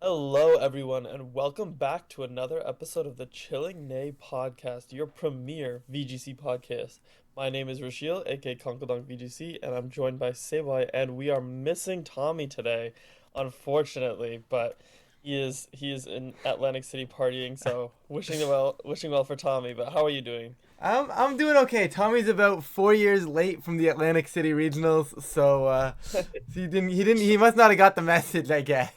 Hello, everyone, and welcome back to another episode of the Chilling Neigh Podcast, your premier VGC podcast. My name is Rashil, aka Conk VGC, and I'm joined by Seboy, and we are missing Tommy today, unfortunately, but he is in Atlantic City partying, so wishing well for Tommy. But how are you doing? I'm doing okay. Tommy's about 4 years late from the Atlantic City Regionals, so he must not have got the message, I guess.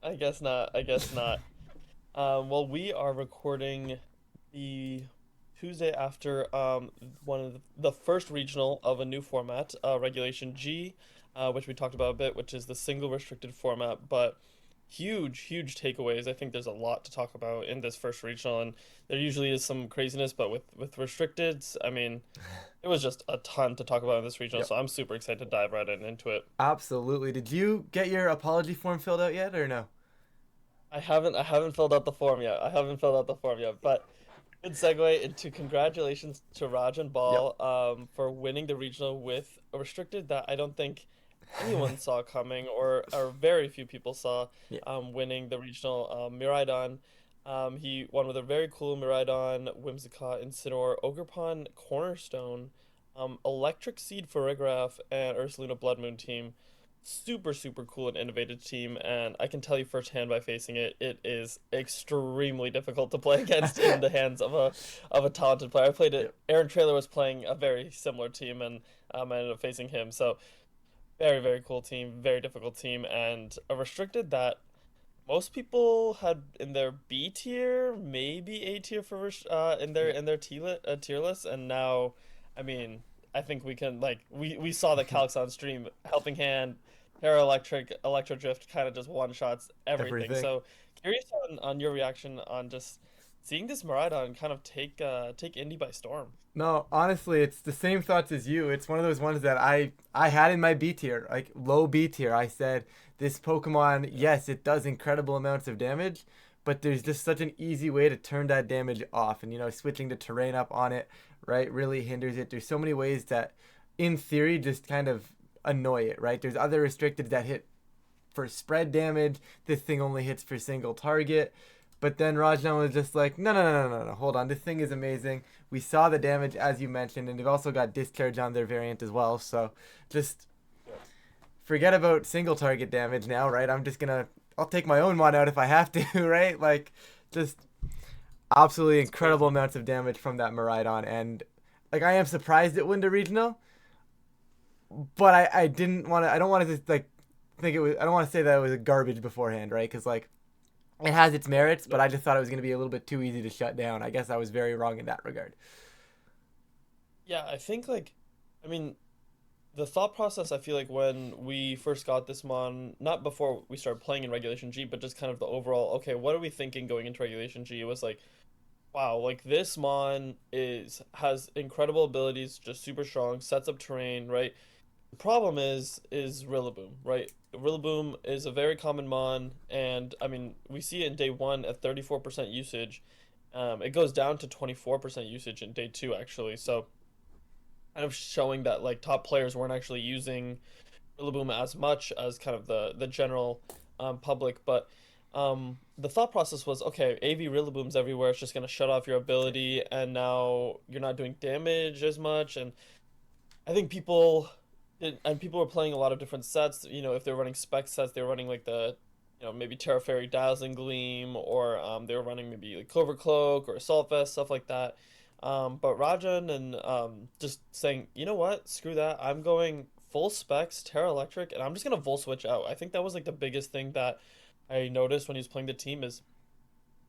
I guess not. I guess not. Well, we are recording the Tuesday after one of the first regional of a new format, Regulation G, which we talked about a bit, which is the single restricted format, but huge takeaways. I think there's a lot to talk about in this first regional, and there usually is some craziness, but with restricteds, I mean, it was just a ton to talk about in this regional, Yep. so I'm super excited to dive right into it. Absolutely. Did you get your apology form filled out yet, or no? I haven't filled out the form yet. I haven't filled out the form yet, but good segue into congratulations to Raj and Yep. Ball for winning the regional with a restricted that I don't think anyone saw coming, or very few people saw Yeah. winning the regional. Miraidon, he won with a very cool Miraidon, Whimsicott, Incineroar, Ogerpon, Cornerstone, Electric Seed Farigiraf, and Ursaluna Blood Moon team. Super cool and innovative team, and I can tell you firsthand by facing it, it is extremely difficult to play against in the hands of a talented player. I played it. Yep. Aaron Trailer was playing a very similar team, and I ended up facing him. So very cool team, very difficult team, and a restricted that most people had in their B tier, maybe A tier for in their tier list, and now, I mean, I think we can like we saw the Calix on stream, Helping Hand, Terra Electric, Electro Drift, kind of just one shots everything. Everything. So curious on your reaction on just seeing this Miraidon kind of take Indy by storm. No, honestly, it's the same thoughts as you. It's one of those ones that I had in my B tier, like low B tier. I said this Pokemon, yes, it does incredible amounts of damage, but there's just such an easy way to turn that damage off, and switching the terrain up on it, right, really hinders it. There's so many ways that, in theory, just kind of annoy it, right? There's other restricted that hit for spread damage. This thing only hits for single target. But then Rajan was just like, no, hold on. This thing is amazing. We saw the damage, as you mentioned, and they've also got discharge on their variant as well. So just forget about single target damage now, right? I'll take my own one out if I have to, right? Like, just absolutely It's incredible crazy. amounts of damage from that Miraidon. And, like, I am surprised it won the regional, but I didn't want to, I don't want to just, like, think it was, I don't want to say that it was a garbage beforehand, right? Because, like, it has its merits, but Yep. I just thought it was going to be a little bit too easy to shut down. I guess I was very wrong in that regard. Yeah, I think like, I mean, the thought process, I feel like when we first got this mon, not before we started playing in Regulation G, but just kind of the overall, okay, what are we thinking going into Regulation G? It was like, wow, like this mon is has incredible abilities, just super strong, sets up terrain, right? The problem is Rillaboom, right? Rillaboom is a very common mon, and I mean, we see it in day one at 34% usage. It goes down to 24% usage in day two, actually. So kind of showing that like top players weren't actually using Rillaboom as much as kind of the general public. But the thought process was, okay, AV Rillaboom's everywhere. It's just gonna shut off your ability, and now you're not doing damage as much. And I think people were playing a lot of different sets. You know, if they're running spec sets, they were running like maybe Terra Fairy Dazzling Gleam, or they were running maybe like Clover Cloak or Assault Vest, stuff like that. But Rajan and just saying, you know what, screw that. I'm going full specs, Terra Electric, and I'm just gonna Volt Switch out. I think that was like the biggest thing that I noticed when he was playing the team is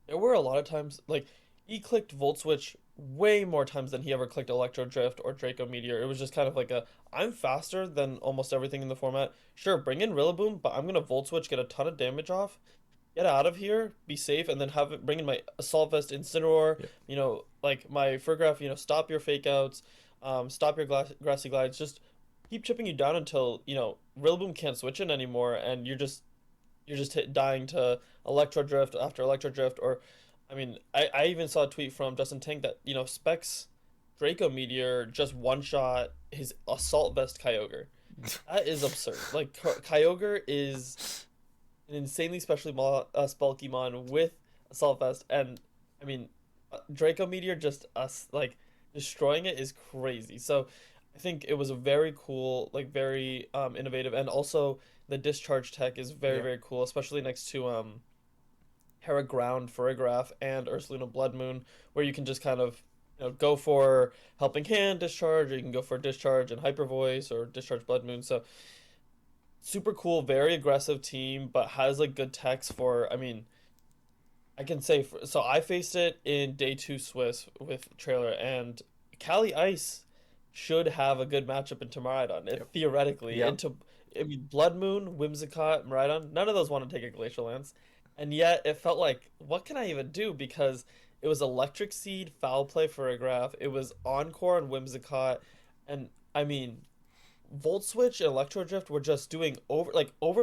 there were a lot of times like he clicked Volt Switch way more times than he ever clicked Electro Drift or Draco Meteor. It was just kind of like a I'm faster than almost everything in the format. Sure, bring in Rillaboom, but I'm gonna Volt Switch, get a ton of damage off, get out of here, be safe, and then have it bring in my Assault Vest, Incineroar, Yep. like my Furgraph, stop your fake outs, stop your grassy glides, just keep chipping you down until, Rillaboom can't switch in anymore, and you're just dying to Electro Drift after Electro Drift, or I mean, I even saw a tweet from Justin Tank that, Specs Draco Meteor just one shot his Assault Vest Kyogre. That is absurd. Like Kyogre is an insanely specially bulky mon with Assault Vest, and I mean, Draco Meteor just us like destroying it is crazy. So I think it was a very cool, like very innovative, and also the discharge tech is very Yeah. very cool, especially next to Terra Ground, Farigiraf, and Ursaluna Blood Moon, where you can just kind of go for Helping Hand discharge, or you can go for discharge and Hyper Voice or discharge Blood Moon. So super cool, very aggressive team, but has like good techs for. I mean, I can say so. I faced it in day two Swiss with trailer, and Cali Ice should have a good matchup into Miraidon. It Yep. theoretically Yep. into. I mean, Blood Moon, Whimsicott, Miraidon. None of those want to take a Glacial Lance, and yet it felt like, what can I even do? Because it was Electric Seed, Foul Play for a Graph. It was Encore and Whimsicott, and I mean, Volt Switch and Electro Drift were just doing over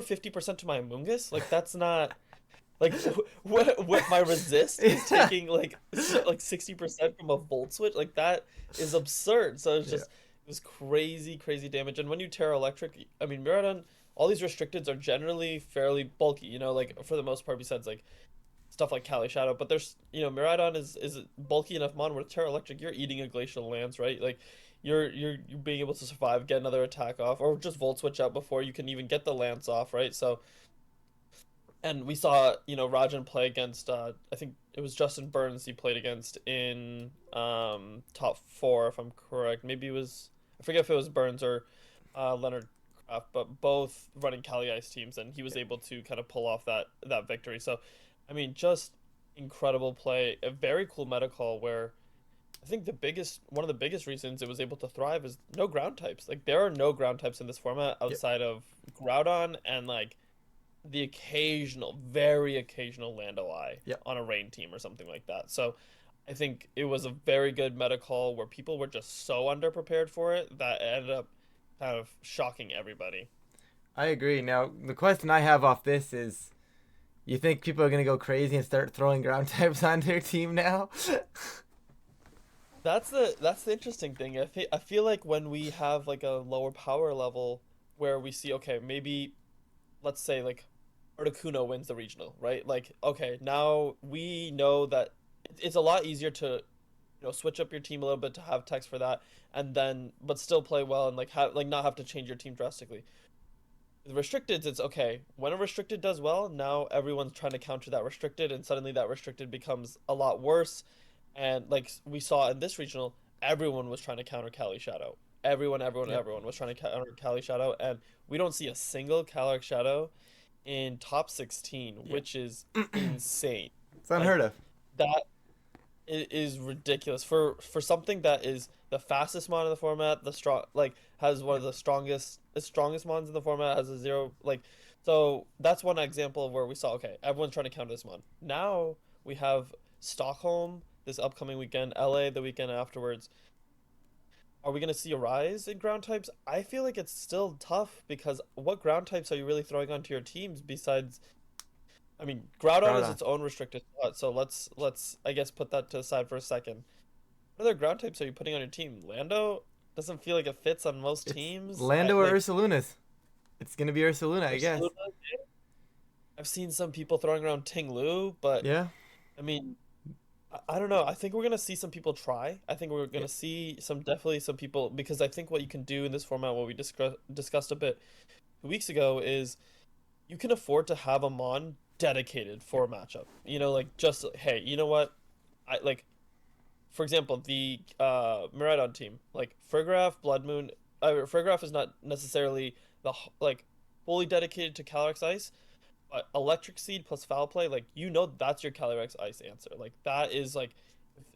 50% to my Amoonguss. Like that's not like what my resist is Yeah. taking like 60% from a Volt Switch. Like that is absurd. So it's Yeah. just it was crazy crazy damage. And when you Terra Electric, I mean Miraidon, all these restricteds are generally fairly bulky. Like for the most part, besides like stuff like Kali Shadow. But there's Miraidon is a bulky enough mon with Terra Electric. You're eating a Glacial Lance, right? Like you're being able to survive, get another attack off, or just Volt Switch out before you can even get the Lance off, right? So and we saw Rajan play against I think it was Justin Burns he played against in top four if I'm correct. Maybe it was I forget if it was Burns or Leonard Kraft, but both running Cali Ice teams, and he was able to kind of pull off that victory. So I mean, just incredible play, a very cool meta call where I think the biggest one of the biggest reasons it was able to thrive is no ground types. Like there are no ground types in this format Yep. outside of Groudon and like the occasional, very occasional Landolai Yep. on a rain team or something like that. So I think it was a very good meta call where people were just so underprepared for it that it ended up kind of shocking everybody. I agree. Now, the question I have off this is, you think people are gonna go crazy and start throwing ground types on their team now? That's the interesting thing. I feel like when we have like a lower power level where we see okay, maybe let's say like Articuno wins the regional, right? Like okay, now we know that it's a lot easier to switch up your team a little bit to have text for that and then but still play well and like have like not have to change your team drastically. With restricted, it's okay. When a restricted does well, now everyone's trying to counter that restricted, and suddenly that restricted becomes a lot worse. And like we saw in this regional, everyone was trying to counter Cali Shadow. Everyone, everyone, Yep. everyone was trying to counter Cali Shadow, and we don't see a single Calyrex Shadow in top 16, Yep. which is insane. It's Like unheard of. that it is ridiculous for something that is the fastest mon in the format, the strong like has one of Yep. the strongest mons in the format, has a zero like so that's one example of where we saw okay, everyone's trying to counter this mon. Now we have Stockholm this upcoming weekend, LA the weekend afterwards. Are we gonna see a rise in ground types? I feel like it's still tough because what ground types are you really throwing onto your teams besides I mean, Groudon is Groudon. its own restricted spot, so let's I guess put that to the side for a second. What other ground types are you putting on your team? Lando doesn't feel like it fits on most It's teams. I Lando or like Ursaluna's. It's gonna be Ursaluna, I guess. Ursaluna. I've seen some people throwing around Ting Lu, but Yeah. I mean, I don't know. I think we're gonna see some people try. I think we're Yeah. gonna see definitely some people because I think what you can do in this format, what we discussed a bit 2 weeks ago, is you can afford to have a mon dedicated for Yep. a matchup. Like just hey, you know what? I like for example, the Miraidon team, like Farigiraf, Blood Moon, Farigiraf is not necessarily like fully dedicated to Calyrex Ice, but Electric Seed plus Foul Play, like that's your Calyrex Ice answer. Like that is like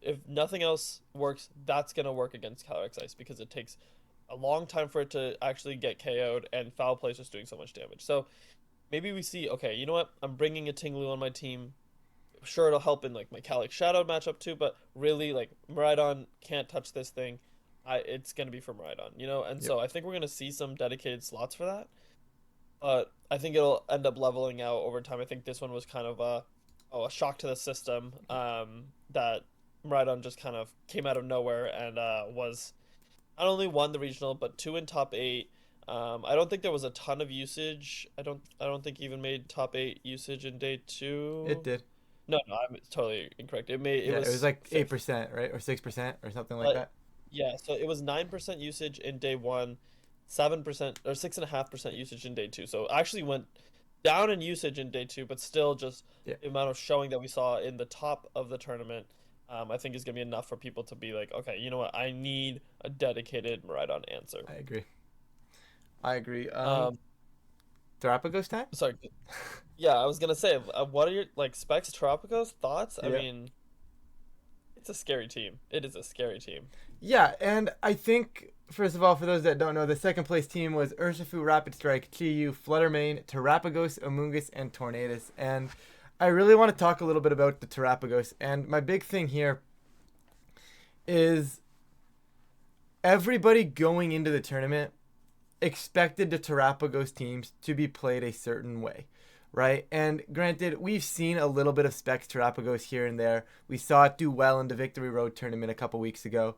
if nothing else works, that's gonna work against Calyrex Ice because it takes a long time for it to actually get KO'd, and Foul Play is just doing so much damage. So maybe we see, okay, you know what? I'm bringing a Tinglu on my team. Sure, it'll help in like my Calyx Shadow matchup too, but really like Miraidon can't touch this thing. It's gonna be for Miraidon. And Yep. so I think we're gonna see some dedicated slots for that. But I think it'll end up leveling out over time. I think this one was kind of a shock to the system. That Miraidon just kind of came out of nowhere and was not only won the regional but two in top eight. I don't think there was a ton of usage. I don't think even made top 8 usage in day It 2. did. No, I'm totally incorrect. It Yeah, it was was like 5th. 8%, right? Or 6% or something like But that. yeah, so it was 9% usage in day 1, 7% or 6.5% usage in day 2. So it actually went down in usage in day 2, but still just Yeah, the amount of showing that we saw in the top of the tournament, I think is gonna be enough for people to be like, okay, you know what? I need a dedicated Miraidon answer. I agree. I agree. Um, Terapagos time? sorry. Yeah, I was gonna say, what are your like specs, Terapagos thoughts? I Yeah. mean, it's a scary team. It is a scary team. Yeah, and I think first of all, for those that don't know, the second place team was Urshifu, Rapid Strike, Chi-Yu, Fluttermane, Terapagos, Amoonguss, and Tornadus. And I really want to talk a little bit about the Terapagos. And my big thing here is everybody going into the tournament expected the Terapagos teams to be played a certain way, right? And granted, we've seen a little bit of Specs Terapagos here and there. We saw it do well in the Victory Road tournament a couple weeks ago.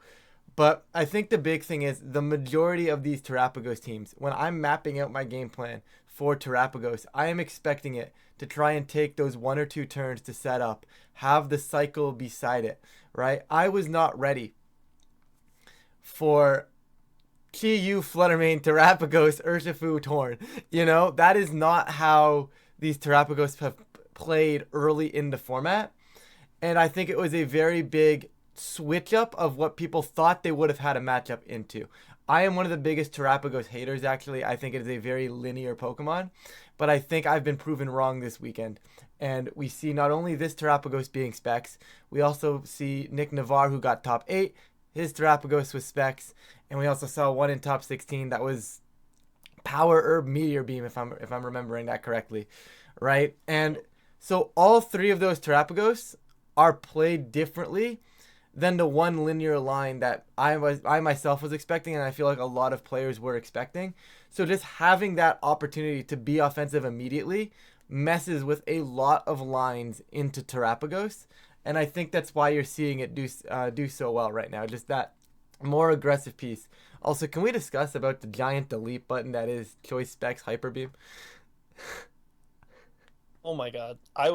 But I think the big thing is the majority of these Terapagos teams, when I'm mapping out my game plan for Terapagos, I am expecting it to try and take those 1 or 2 turns to set up, have the cycle beside it, right? I was not ready for Chi-Yu, Fluttermane, Terapagos, Urshifu, Torn. You know, that is not how these Terapagos have played early in the format. And I think it was a very big switch up of what people thought they would have had a matchup into. I am one of the biggest Terapagos haters, actually. I think it is a very linear Pokemon, but I think I've been proven wrong this weekend. And we see not only this Terapagos being specs, we also see Nick Navarre, who got top 8, his Terapagos was specs, and we also saw one in top 16 that was Power Herb Meteor Beam, if I'm remembering that correctly, right? And so all three of those Terapagos are played differently than the one linear line that I myself was expecting, and I feel like a lot of players were expecting. So just having that opportunity to be offensive immediately messes with a lot of lines into Terapagos, and I think that's why you're seeing it do so well right now. Just that more aggressive piece. Also, can we discuss about the giant delete button that is Choice Specs Hyper Beam? Oh my God. It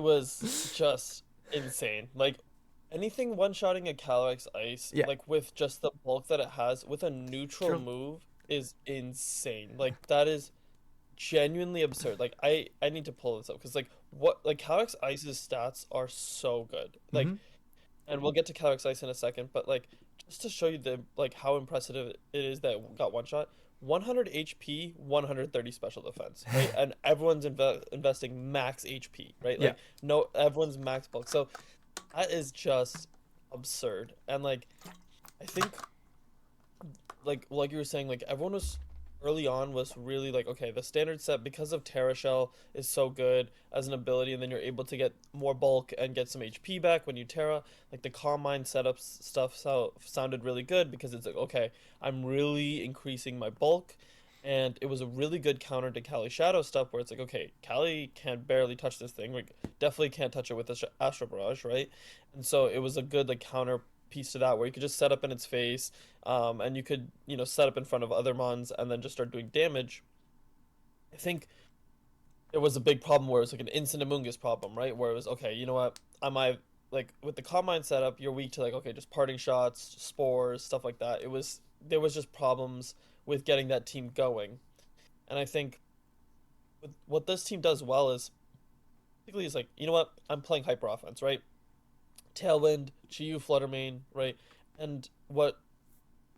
was just insane. Like anything one-shotting a Calyrex Ice, Yeah, like with just the bulk that it has with a neutral true. move is insane. Like that is genuinely absurd. Like I need to pull this up because like Calyrex Ice's stats are so good. Mm-hmm. And we'll get to Calyrex Ice in a second, but like just to show you the like how impressive it is that it got one shot. 100 HP, 130 special defense, right? And everyone's investing max HP, right? Yeah. Like no, everyone's max bulk. So that is just absurd. And like I think like you were saying, like everyone was early on was really like, okay, the standard set because of Terra Shell is so good as an ability, and then you're able to get more bulk and get some HP back when you Terra. Like the Calm Mind setups stuff sounded really good because it's like, okay, I'm really increasing my bulk. And it was a really good counter to Cali Shadow stuff where it's like, okay, Cali can barely touch this thing. Like, definitely can't touch it with the Astro Barrage, right? And so it was a good like counter piece to that where you could just set up in its face, and you could set up in front of other mons and then just start doing damage. I think there was a big problem where it was like an instant Amoonguss problem, right? Where it was okay, you know what? Am I like with the Calm Mind setup? You're weak to like okay, just parting shots, spores, stuff like that. There was just problems with getting that team going, and I think what this team does well is basically is like you know what? I'm playing hyper offense, right? Tailwind, Chi-Yu, Fluttermane, right? And what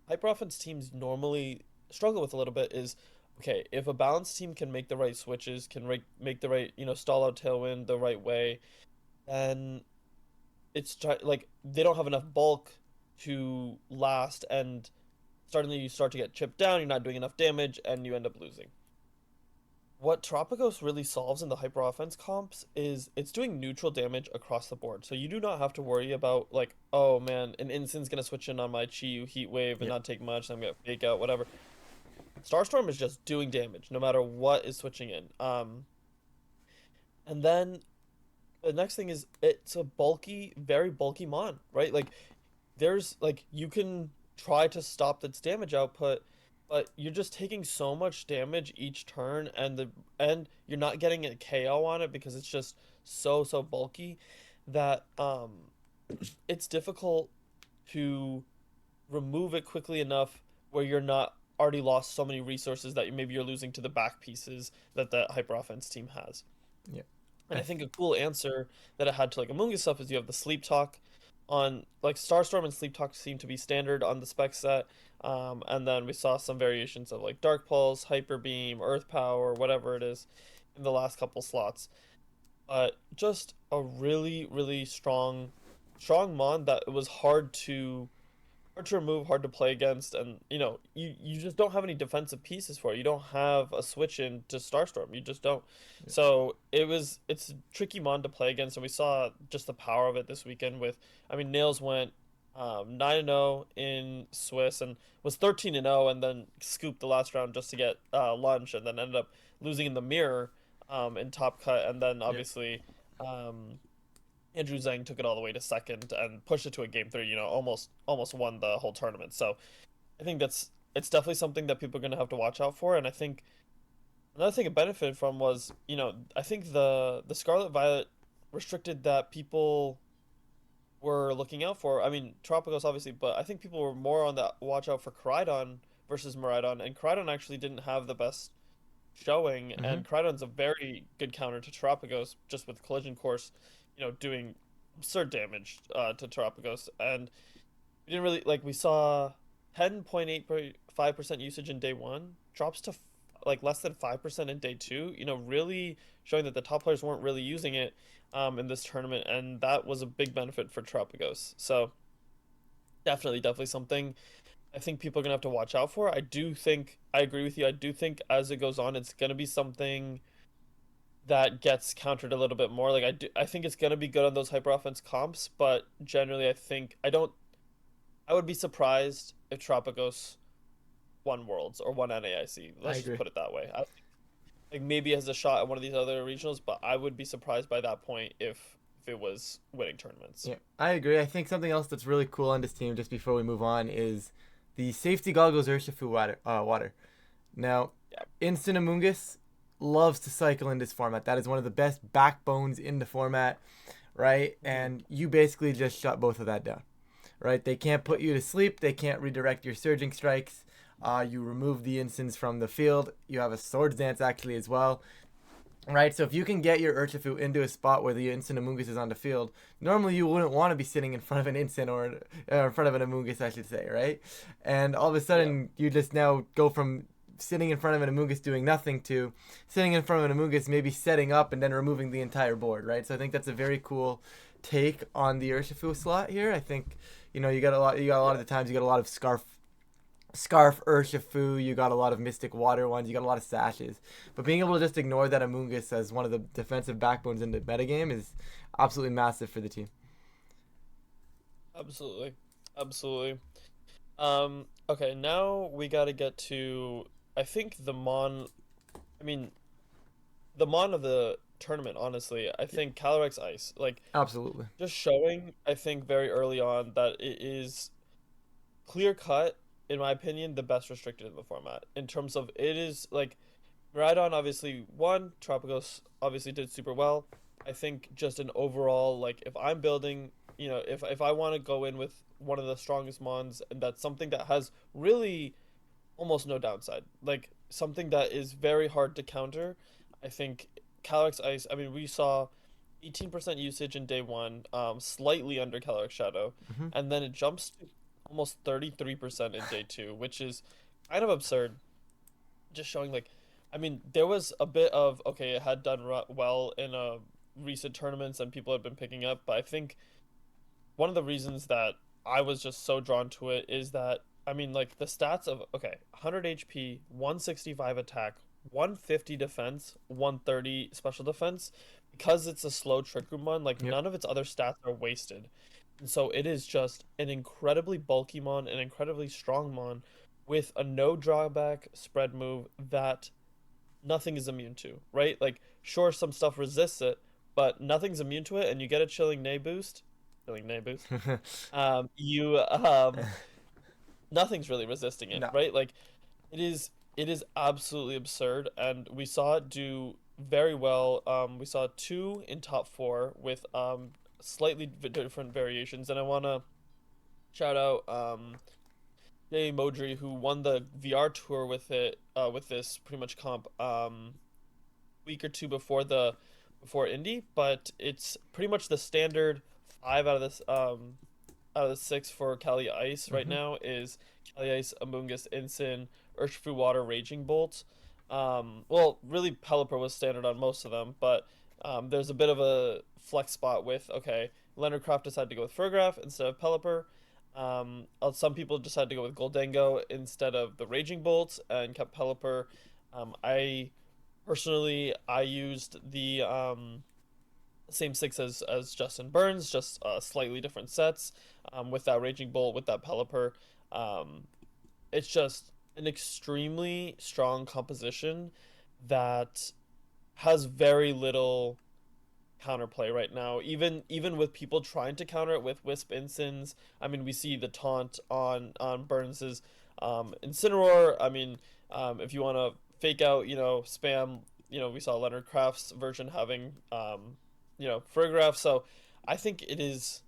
hyper offense teams normally struggle with a little bit is okay, if a balanced team can make the right switches, can make the right, stall out Tailwind the right way, then like they don't have enough bulk to last, and suddenly you start to get chipped down, you're not doing enough damage, and you end up losing. What Tropicos really solves in the hyper offense comps is it's doing neutral damage across the board. So you do not have to worry about like, oh man, an instant's gonna switch in on my Chi Heat Wave and Yep. not take much, I'm gonna fake out, whatever. Starstorm is just doing damage no matter what is switching in. And then the next thing is it's a bulky, very bulky mon, right? Like there's like you can try to stop its damage output, but you're just taking so much damage each turn, and you're not getting a KO on it because it's just so bulky that it's difficult to remove it quickly enough where you're not already lost so many resources that maybe you're losing to the back pieces that the hyper offense team has. Yeah. And I think a cool answer that it had to like Among Us stuff is you have the sleep talk on like Starstorm and sleep talk seem to be standard on the spec set. And then we saw some variations of like Dark Pulse, Hyper Beam, Earth Power, whatever it is in the last couple slots. But just a really strong mon that it was hard to remove, hard to play against, and you just don't have any defensive pieces for it. You don't have a switch in to Starstorm. You just don't. Yeah. So it's a tricky mon to play against, and we saw just the power of it this weekend with I mean Nails went 9-0 in Swiss and was 13-0 and then scooped the last round just to get lunch and then ended up losing in the mirror in top cut and then Yeah. obviously um Andrew Zhang took it all the way to second and pushed it to a game three, almost won the whole tournament. So I think it's definitely something that people are gonna have to watch out for. And I think another thing it benefited from was, I think the Scarlet Violet restricted that people were looking out for. I mean, Terapagos obviously, but I think people were more on the watch out for Crydon versus Miraidon, and Crydon actually didn't have the best showing, Mm-hmm. and Crydon's a very good counter to Terapagos just with Collision Course, doing absurd damage to Terapagos. And we didn't really like we saw 10.85% usage in day one, drops to like less than 5% in day two, really showing that the top players weren't really using it in this tournament, and that was a big benefit for Terapagos. So definitely something I think people are gonna have to watch out for. I do think I agree with you. I do think as it goes on, it's gonna be something that gets countered a little bit more. I think it's gonna be good on those hyper offense comps, but generally I would be surprised if Tropicos won Worlds or won NAIC. I Let's just agree. put it that way. Like maybe has a shot at one of these other regionals, but I would be surprised by that point if it was winning tournaments. Yeah, I agree. I think something else that's really cool on this team, just before we move on, is the safety goggles Urshifu water. Now, Yeah. Instant Amoongus loves to cycle in this format. That is one of the best backbones in the format, right? Mhm. And you basically just shut both of that down, right? They can't put Yep. you to sleep. They can't redirect your surging strikes. You remove the instants from the field. You have a Swords Dance actually as well. Right, so if you can get your Urshifu into a spot where the instant Amoongus is on the field, normally you wouldn't want to be sitting in front of an instant or in front of an Amoongus, I should say, right? And all of a Yep. sudden, you just now go from sitting in front of an Amoongus doing nothing to sitting in front of an Amoongus maybe setting up and then removing the entire board, right? So I think that's a very cool take on the Urshifu slot here. I think you got a lot of Yeah. the times you got a lot of Scarf Urshifu, you got a lot of Mystic Water ones, you got a lot of Sashes. But being able to just ignore that Amoongus as one of the defensive backbones in the metagame is absolutely massive for the team. Absolutely. Absolutely. Okay, now we got to get to I think I mean the mon of the tournament, honestly. I think Calyrex Ice. Like Absolutely. just showing, I think very early on that it is clear cut, in my opinion, the best restricted in the format. In terms of it is like Miraidon obviously won, Tropicos obviously did super well. I think just an overall like if I'm building, if I want to go in with one of the strongest mons and that's something that has really almost no downside. Like something that is very hard to counter. I think Calyrex Ice, I mean we saw 18% usage in day one, slightly under Calyrex Shadow, Hmm. and then it jumps to almost 33% in day two, which is kind of absurd. Just showing like, I mean, there was a bit of okay, it had done well in recent tournaments and people had been picking up, but I think one of the reasons that I was just so drawn to it is that I mean, like the stats of okay, 100 HP, 165 attack, 150 defense, 130 special defense, because it's a slow trick room one, like Yep. none of its other stats are wasted. And so it is just an incredibly bulky mon, an incredibly strong mon with a no drawback spread move that nothing is immune to, right? Like, sure, some stuff resists it, but nothing's immune to it, and you get a chilling Neigh boost. Chilling Neigh boost. You nothing's really resisting it, No. right? Like it is absolutely absurd, and we saw it do very well. We saw two in top four with slightly different variations, and I want to shout out Jay Modry, who won the VR tour with it with this pretty much comp week or two before the before Indy, but it's pretty much the standard five out of this out of the six for Cali Ice right Hmm. now is Cali Ice, Amoonguss, Incin, Urshifu Water, Raging Bolt. Well, really Pelipper was standard on most of them, but there's a bit of a flex spot with okay, Leonard Kraft decided to go with Fergraph instead of Pelipper. Some people decided to go with Goldengo instead of the Raging Bolt and kept Pelipper. I personally I used the same six as Justin Burns, just slightly different sets. With that Raging Bolt, with that Pelipper, um, it's just an extremely strong composition that has very little counterplay right now. Even with people trying to counter it with Wisp Incins, I mean, we see the taunt on Burns's Incineroar. I mean, if you want to fake out, spam, we saw Leonard Kraft's version having Fergraph. So I think it is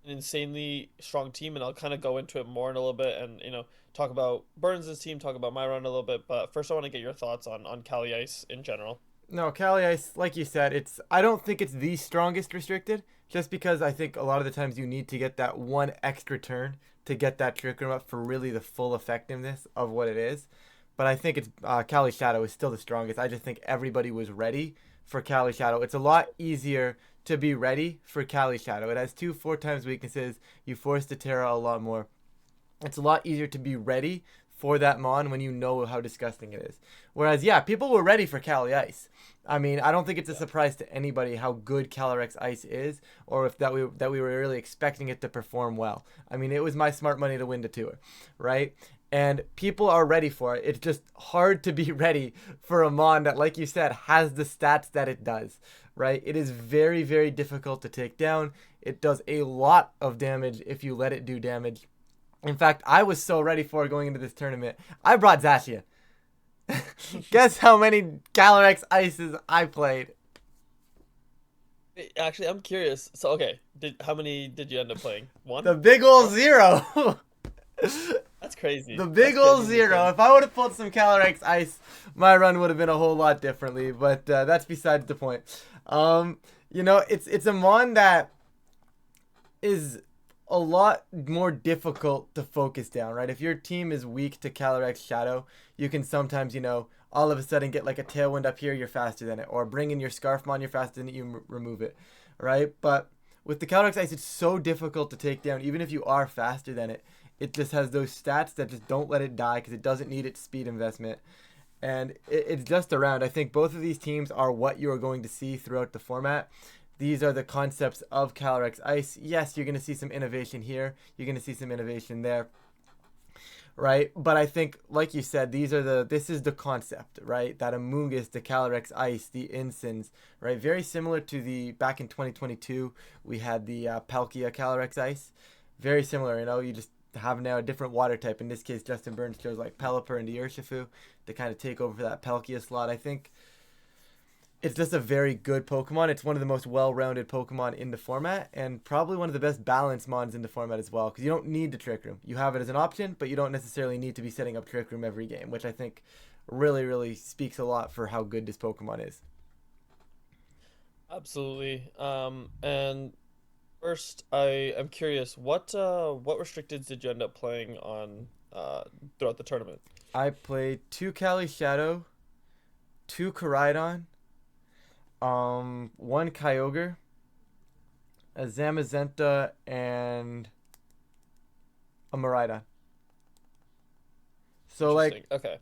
an insanely strong team, and I'll kind of go into it more in a little bit, and talk about Burns' team, talk about my run a little bit. But first, I want to get your thoughts on Cali Ice in general. No, Cali Ice, like you said, it's I don't think it's the strongest restricted, just because I think a lot of the times you need to get that one extra turn to get that Trick Room up for really the full effectiveness of what it is. But I think it's Cali Shadow is still the strongest. I just think everybody was ready for Cali Shadow. It's a lot easier to be ready for Cali Shadow. It has two 4 times weaknesses. You force the Terra a lot more. It's a lot easier to be ready for that mon when you know how disgusting it is. Whereas, yeah, people were ready for Cali Ice. I mean, I don't think it's a Yeah. surprise to anybody how good Calyrex Ice is, or if that we were really expecting it to perform well. I mean, it was my smart money to win the tour, right? And people are ready for it. It's just hard to be ready for a mon that, like you said, has the stats that it does, right? It is very, very difficult to take down. It does a lot of damage if you let it do damage. In fact, I was so ready for it going into this tournament. I brought Zacian. Guess how many Calyrex Ices I played? Actually, I'm curious. So, okay, did how many did you end up playing? One? The big ol' Zero? zero. That's crazy. The That's big ol' crazy to zero. think. If I would have pulled some Calyrex Ice, my run would have been a whole lot differently. But that's besides the point. It's a mon that is a lot more difficult to focus down, right? If your team is weak to Calyrex Shadow, you can sometimes, all of a sudden get like a tailwind up here, you're faster than it, or bring in your Scarfmon, you're faster than it, you remove it, right? But with the Calyrex Ice, it's so difficult to take down, even if you are faster than it. It just has those stats that just don't let it die because it doesn't need its speed investment. And it's just around. I think both of these teams are what you are going to see throughout the format. These are the concepts of Calyrex Ice. Yes, you're going to see some innovation here. You're going to see some innovation there, right? But I think, like you said, this is the concept, right? That Amoonguss, the Calyrex Ice, the Incins, right? Very similar to the back in 2022, we had the Palkia Calyrex Ice. Very similar, you just have now a different water type. In this case, Justin Burns chose like Pelipper and the Urshifu to kind of take over that Palkia slot. I think it's just a very good Pokemon. It's one of the most well-rounded Pokemon in the format, and probably one of the best balanced mons in the format as well. Because you don't need the Trick Room. You have it as an option, but you don't necessarily need to be setting up Trick Room every game, which I think really, really speaks a lot for how good this Pokemon is. Absolutely. And first, I am curious, what restricted did you end up playing on throughout the tournament? I played two Cali Shadow, two Koraidon, one Kyogre, a Zamazenta, and a Miraidon. So like Interesting. Okay.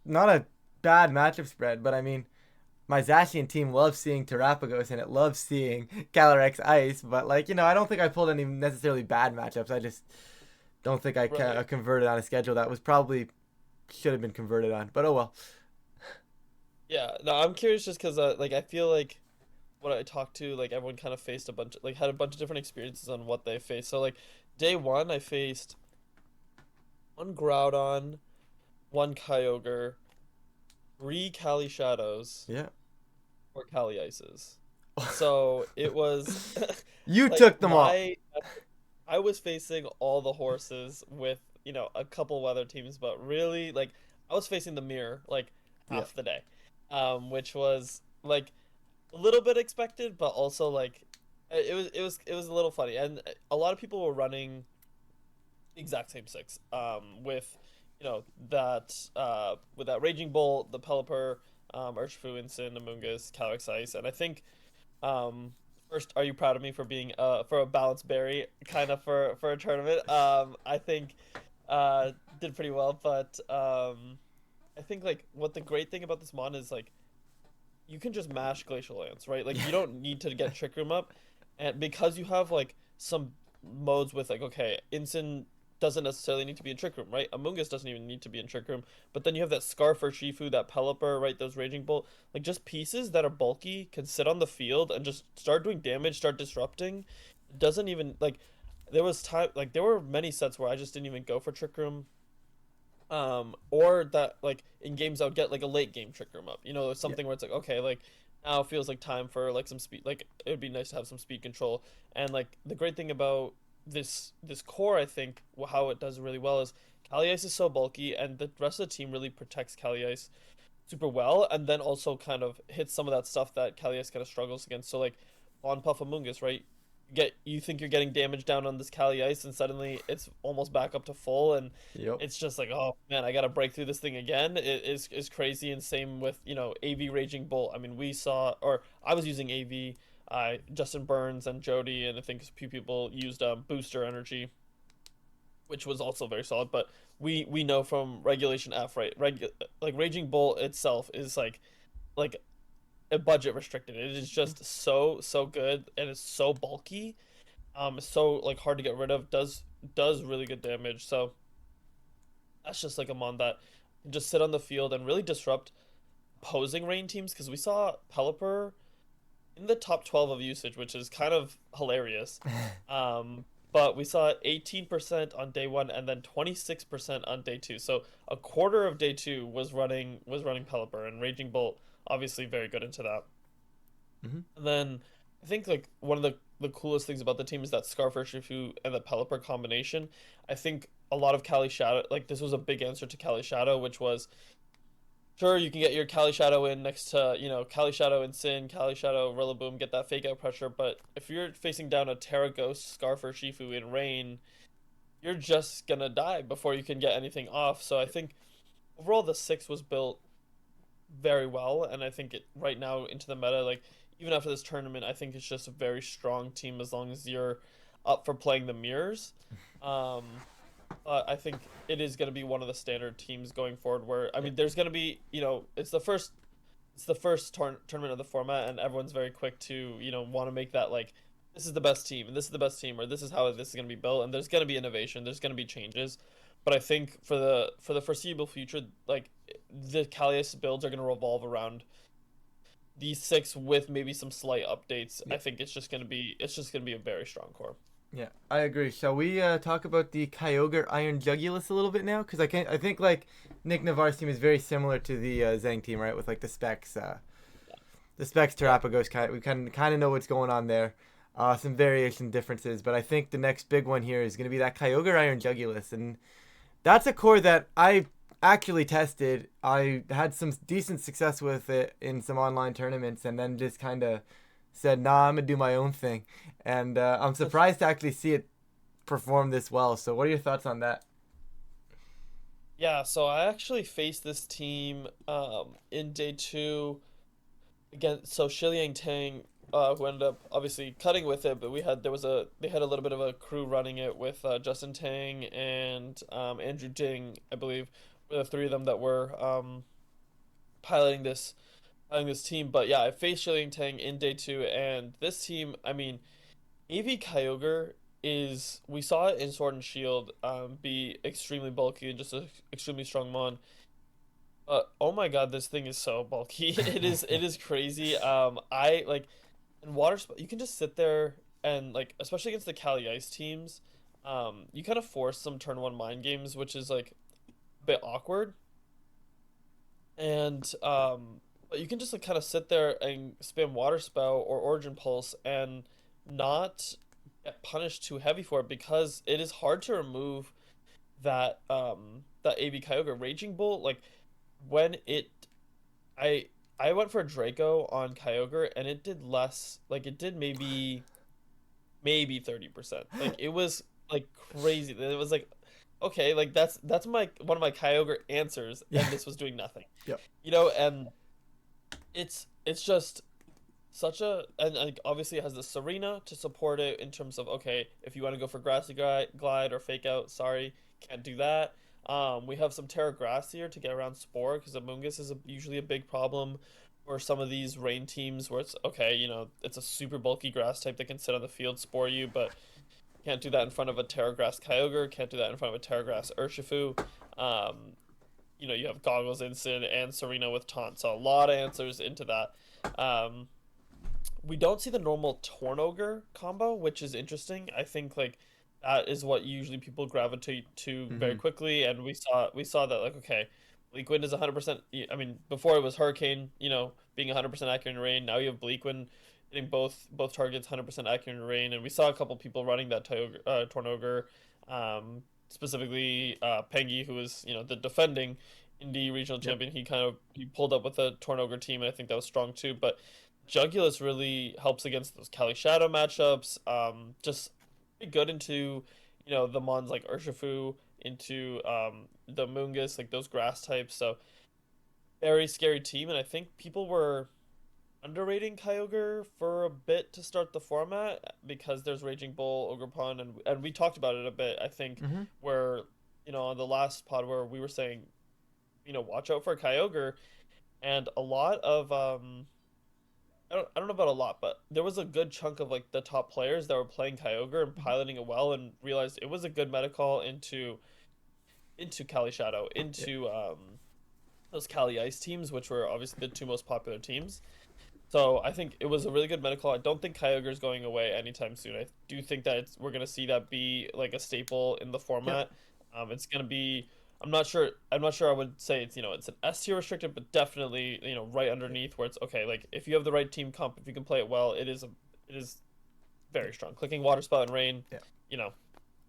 not a bad matchup spread, but I mean my Zacian team loves seeing Terapagos and it loves seeing Calyrex Ice, but I don't think I pulled any necessarily bad matchups. I just don't think I Right. converted on a schedule that was probably should have been converted on. But oh well. Yeah. No, I'm curious just because like I feel like when I talked to like everyone kind of faced a bunch like had a bunch of different experiences on what they faced. So like day one I faced one Groudon, one Kyogre, three Cali Shadows, Yeah. or Cali Ices. So it was You like took them all. I was facing all the horses with, a couple weather teams, but really like I was facing the mirror like Yeah. half the day. Which was like a little bit expected, but also like it was a little funny. And a lot of people were running the exact same six. With with that Raging Bolt, the Pelipper, Urshifu, Incin, Amoonguss, Calyrex Ice, and I think first, are you proud of me for being for a balanced berry kind of for a tournament? I think did pretty well, but I think like what the great thing about this mon is like you can just mash Glacial Lance, right? Like Yeah. you don't need to get Trick Room up, and because you have like some modes with like okay, Incin doesn't necessarily need to be in Trick Room, right? Amoonguss doesn't even need to be in Trick Room, but then you have that Scarf or Shifu, that Pelipper, right? Those Raging Bolt, like just pieces that are bulky can sit on the field and just start doing damage, start disrupting. It doesn't even like there was time like there were many sets where I just didn't even go for Trick Room, or that like in games I would get like a late game trick room up, Yeah. something where it's like okay, like now it feels like time for like some speed, like it would be nice to have some speed control. And like the great thing about this core, I think how it does really well is Kali Ice is so bulky and the rest of the team really protects Kali Ice super well, and then also kind of hits some of that stuff that Calyrex kind of struggles against. So like on Puffamungus, right? You think you're getting damage down on this Cali Ice, and suddenly it's almost back up to full, and Yep. it's just like, oh man, I gotta break through this thing again. It is crazy, and same with AV Raging Bolt. I mean, we saw, or I was using AV. Justin Burns and Jody, and I think a few people used Booster Energy, which was also very solid. But we know from Regulation F, right? Like Raging Bolt itself is like a budget restricted. It is just so good and it's so bulky. It's so like hard to get rid of. Does really good damage. So that's just like a mon that can just sit on the field and really disrupt opposing rain teams. Because we saw Pelipper in the top 12 of usage, which is kind of hilarious. But we saw 18% on day one and then 26% on day two. So a quarter of day two was running Pelipper, and Raging Bolt obviously very good into that. Hmm. And then I think like one of the coolest things about the team is that Scarfer Shifu and the Pelipper combination. I think a lot of Cali Shadow, like this was a big answer to Cali Shadow, which was sure, you can get your Cali Shadow in next to, Cali Shadow and Sin, Cali Shadow, Rillaboom, get that fake out pressure. But if you're facing down a Terapagos, Scarf, or Shifu in rain, you're just gonna die before you can get anything off. So I think overall the six was built very well, and I think it right now into the meta, like even after this tournament, I think it's just a very strong team as long as you're up for playing the mirrors. Um, but I think it is going to be one of the standard teams going forward. Where I Yeah. mean, there's going to be it's the first tournament of the format, and everyone's very quick to want to make that like this is the best team and this is the best team, or this is how this is going to be built. And there's going to be innovation. There's going to be changes. But I think for the foreseeable future, like the Kalias builds are going to revolve around these six with maybe some slight updates. Yeah. I think it's just gonna be a very strong core. Yeah, I agree. Shall we talk about the Kyogre Iron Jugulus a little bit now? Because I think like Nick Navarre's team is very similar to the Zhang team, right? With like the specs Yeah. Terapagos kind. We kind of know what's going on there. Some variation differences, but I think the next big one here is going to be that Kyogre Iron Jugulus, and that's a core that I actually tested. I had some decent success with it in some online tournaments, and then just kind of said, "Nah, I'm gonna do my own thing." And I'm surprised to actually see it perform this well. So, what are your thoughts on that? Yeah, so I actually faced this team in day two again. So Shiliang Tang, who ended up obviously cutting with it, but they had a little bit of a crew running it with Justin Tang and Andrew Ding, I believe, were the three of them that were piloting this team. But yeah, I faced Shiliang Tang in day two, and this team, I mean, AV Kyogre is we saw it in Sword and Shield be extremely bulky and just a extremely strong mon. But oh my god, this thing is so bulky. It is crazy. I like in you can just sit there and like especially against the Cali Ice teams, you kind of force some turn one mind games, which is like a bit awkward. and but you can just like kind of sit there and spam Water Spout or Origin Pulse and not get punished too heavy for it because it is hard to remove that AV Kyogre Raging Bolt. Like when it I I went for a Draco on Kyogre and it did less, like it did maybe 30%. Like it was like crazy. It was like okay, like that's my one of my Kyogre answers Yeah. and this was doing nothing. Yep. And it's just such a, and like obviously it has the Serena to support it in terms of okay, if you want to go for glide or fake out, sorry, can't do that. We have some Terra Grass here to get around Spore because Amoonguss is usually a big problem for some of these rain teams where it's okay, it's a super bulky grass type that can sit on the field, spore you, but can't do that in front of a Terra Grass Kyogre, can't do that in front of a Terra Grass Urshifu. Um, you have Goggles Instant and Serena with Taunt, so a lot of answers into that. Um, we don't see the normal Tornogre combo, which is interesting. I think like that is what usually people gravitate to very Hmm. quickly, and we saw that like okay, Bleak Wind is 100%. I mean, before it was Hurricane, being 100% accurate in rain. Now you have Bleak Wind hitting both targets 100% accurate in rain, and we saw a couple people running that Tornogre, specifically Pengi, who was the defending Indy regional Yep. champion. He pulled up with a Tornogre team, and I think that was strong too. But Jugulus really helps against those Kali Shadow matchups. Just pretty good into, the mons like Urshifu, into the Moongus, like those grass types. So very scary team, and I think people were underrating Kyogre for a bit to start the format because there's Raging Bull, Ogerpon, and we talked about it a bit. I think Hmm. where on the last pod where we were saying watch out for Kyogre, and a lot of I don't know about a lot, but there was a good chunk of like the top players that were playing Kyogre and piloting it well and realized it was a good meta call into Cali Shadow, Yep. into those Cali Ice teams, which were obviously the two most popular teams. So I think it was a really good meta call. I don't think Kyogre is going away anytime soon. I do think that we're gonna see that be like a staple in the Yep. format. It's gonna be. I'm not sure. I'm not sure. I would say it's an S tier restricted, but definitely right Yep. underneath where it's okay. Like if you have the right team comp, if you can play it well, it is very strong. Clicking Water Spout and Rain, Yep. you know,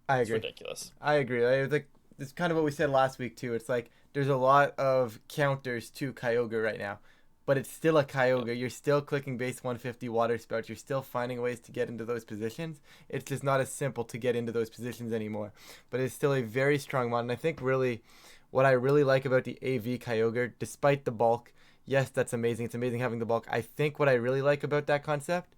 I it's agree. ridiculous. I agree. Like it's kind of what we said last week too. It's like there's a lot of counters to Kyogre right now, but it's still a Yep. Kyogre. You're still clicking base 150 water spouts. You're still finding ways to get into those positions. It's just not as simple to get into those positions anymore. But it's still a very strong mod, and I think really what I really like about the AV Kyogre, despite the bulk, yes, that's amazing. It's amazing having the bulk. I think what I really like about that concept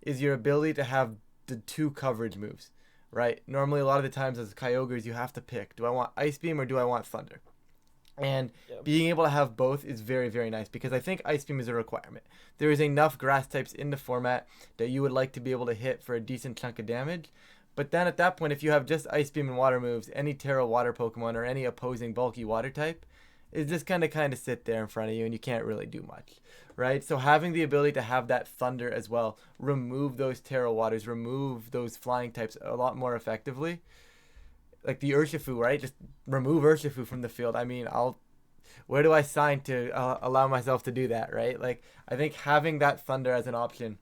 is your ability to have the two coverage moves, right? Normally, a lot of the times as Kyogres, you have to pick: do I want Ice Beam or do I want Thunder? And Yep. being able to have both is very, very nice because I think Ice Beam is a requirement. There is enough grass types in the format that you would like to be able to hit for a decent chunk of damage. But then at that point, if you have just Ice Beam and Water moves, any Terra Water Pokemon or any opposing bulky Water type is just kind of sit there in front of you and you can't really do much, right? So having the ability to have that Thunder as well, remove those Terra Waters, remove those flying types a lot more effectively. Like the Urshifu, right? Just remove Urshifu from the field. I mean, I'll where do I sign to allow myself to do that, right? Like, I think having that Thunder as an option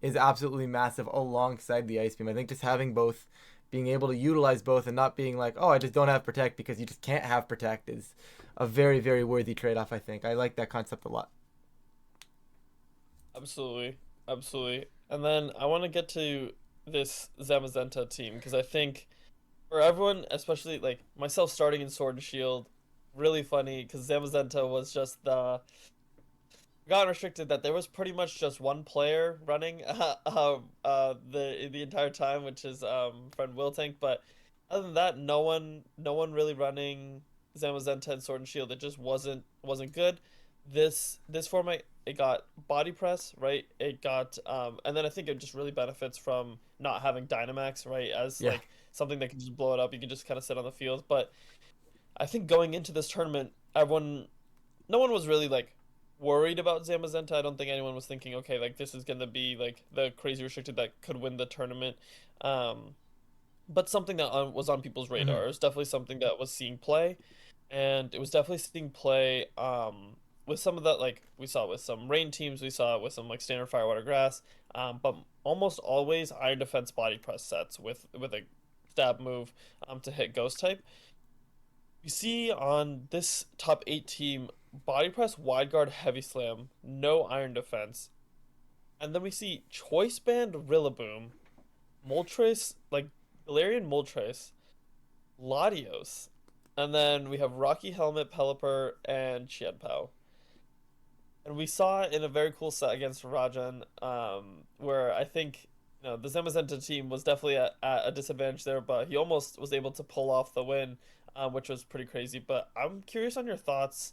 is absolutely massive alongside the Ice Beam. I think just having both, being able to utilize both and not being like, oh, I just don't have Protect because you just can't have Protect is a very, very worthy trade off, I think. I like that concept a lot. Absolutely. Absolutely. And then I want to get to this Zamazenta team because I think for everyone, especially like myself starting in Sword and Shield, really funny because Zamazenta was just the got restricted that there was pretty much just one player running the entire time, which is friend Will Tank. But other than that, no one really running Zamazenta and Sword and Shield. It just wasn't good. This format, it got body press, right? It got and then I think it just really benefits from not having Dynamax, right? As Yeah. like something that can just blow it up. You can just kind of sit on the field. But I think going into this tournament, no one was really like worried about Zamazenta. I don't think anyone was thinking, okay, like this is gonna be like the crazy restricted that could win the tournament. Um, but something that was on people's Mm-hmm. radar. It was definitely something that was seeing play. and it was definitely seeing play with some of that, like we saw with some rain teams, we saw it with some like standard fire water grass, but almost always iron defense body press sets with a stab move to hit ghost type. You see on this top 8 team, body press, wide guard, heavy slam, no iron defense. And then we see choice band, Rillaboom, Moltres, like Galarian Moltres, Latios, and then we have Rocky Helmet, Pelipper, and Qianpao. And we saw in a very cool set against Rajan, where I think the Zamazenta team was definitely at a disadvantage there, but he almost was able to pull off the win, which was pretty crazy. But I'm curious on your thoughts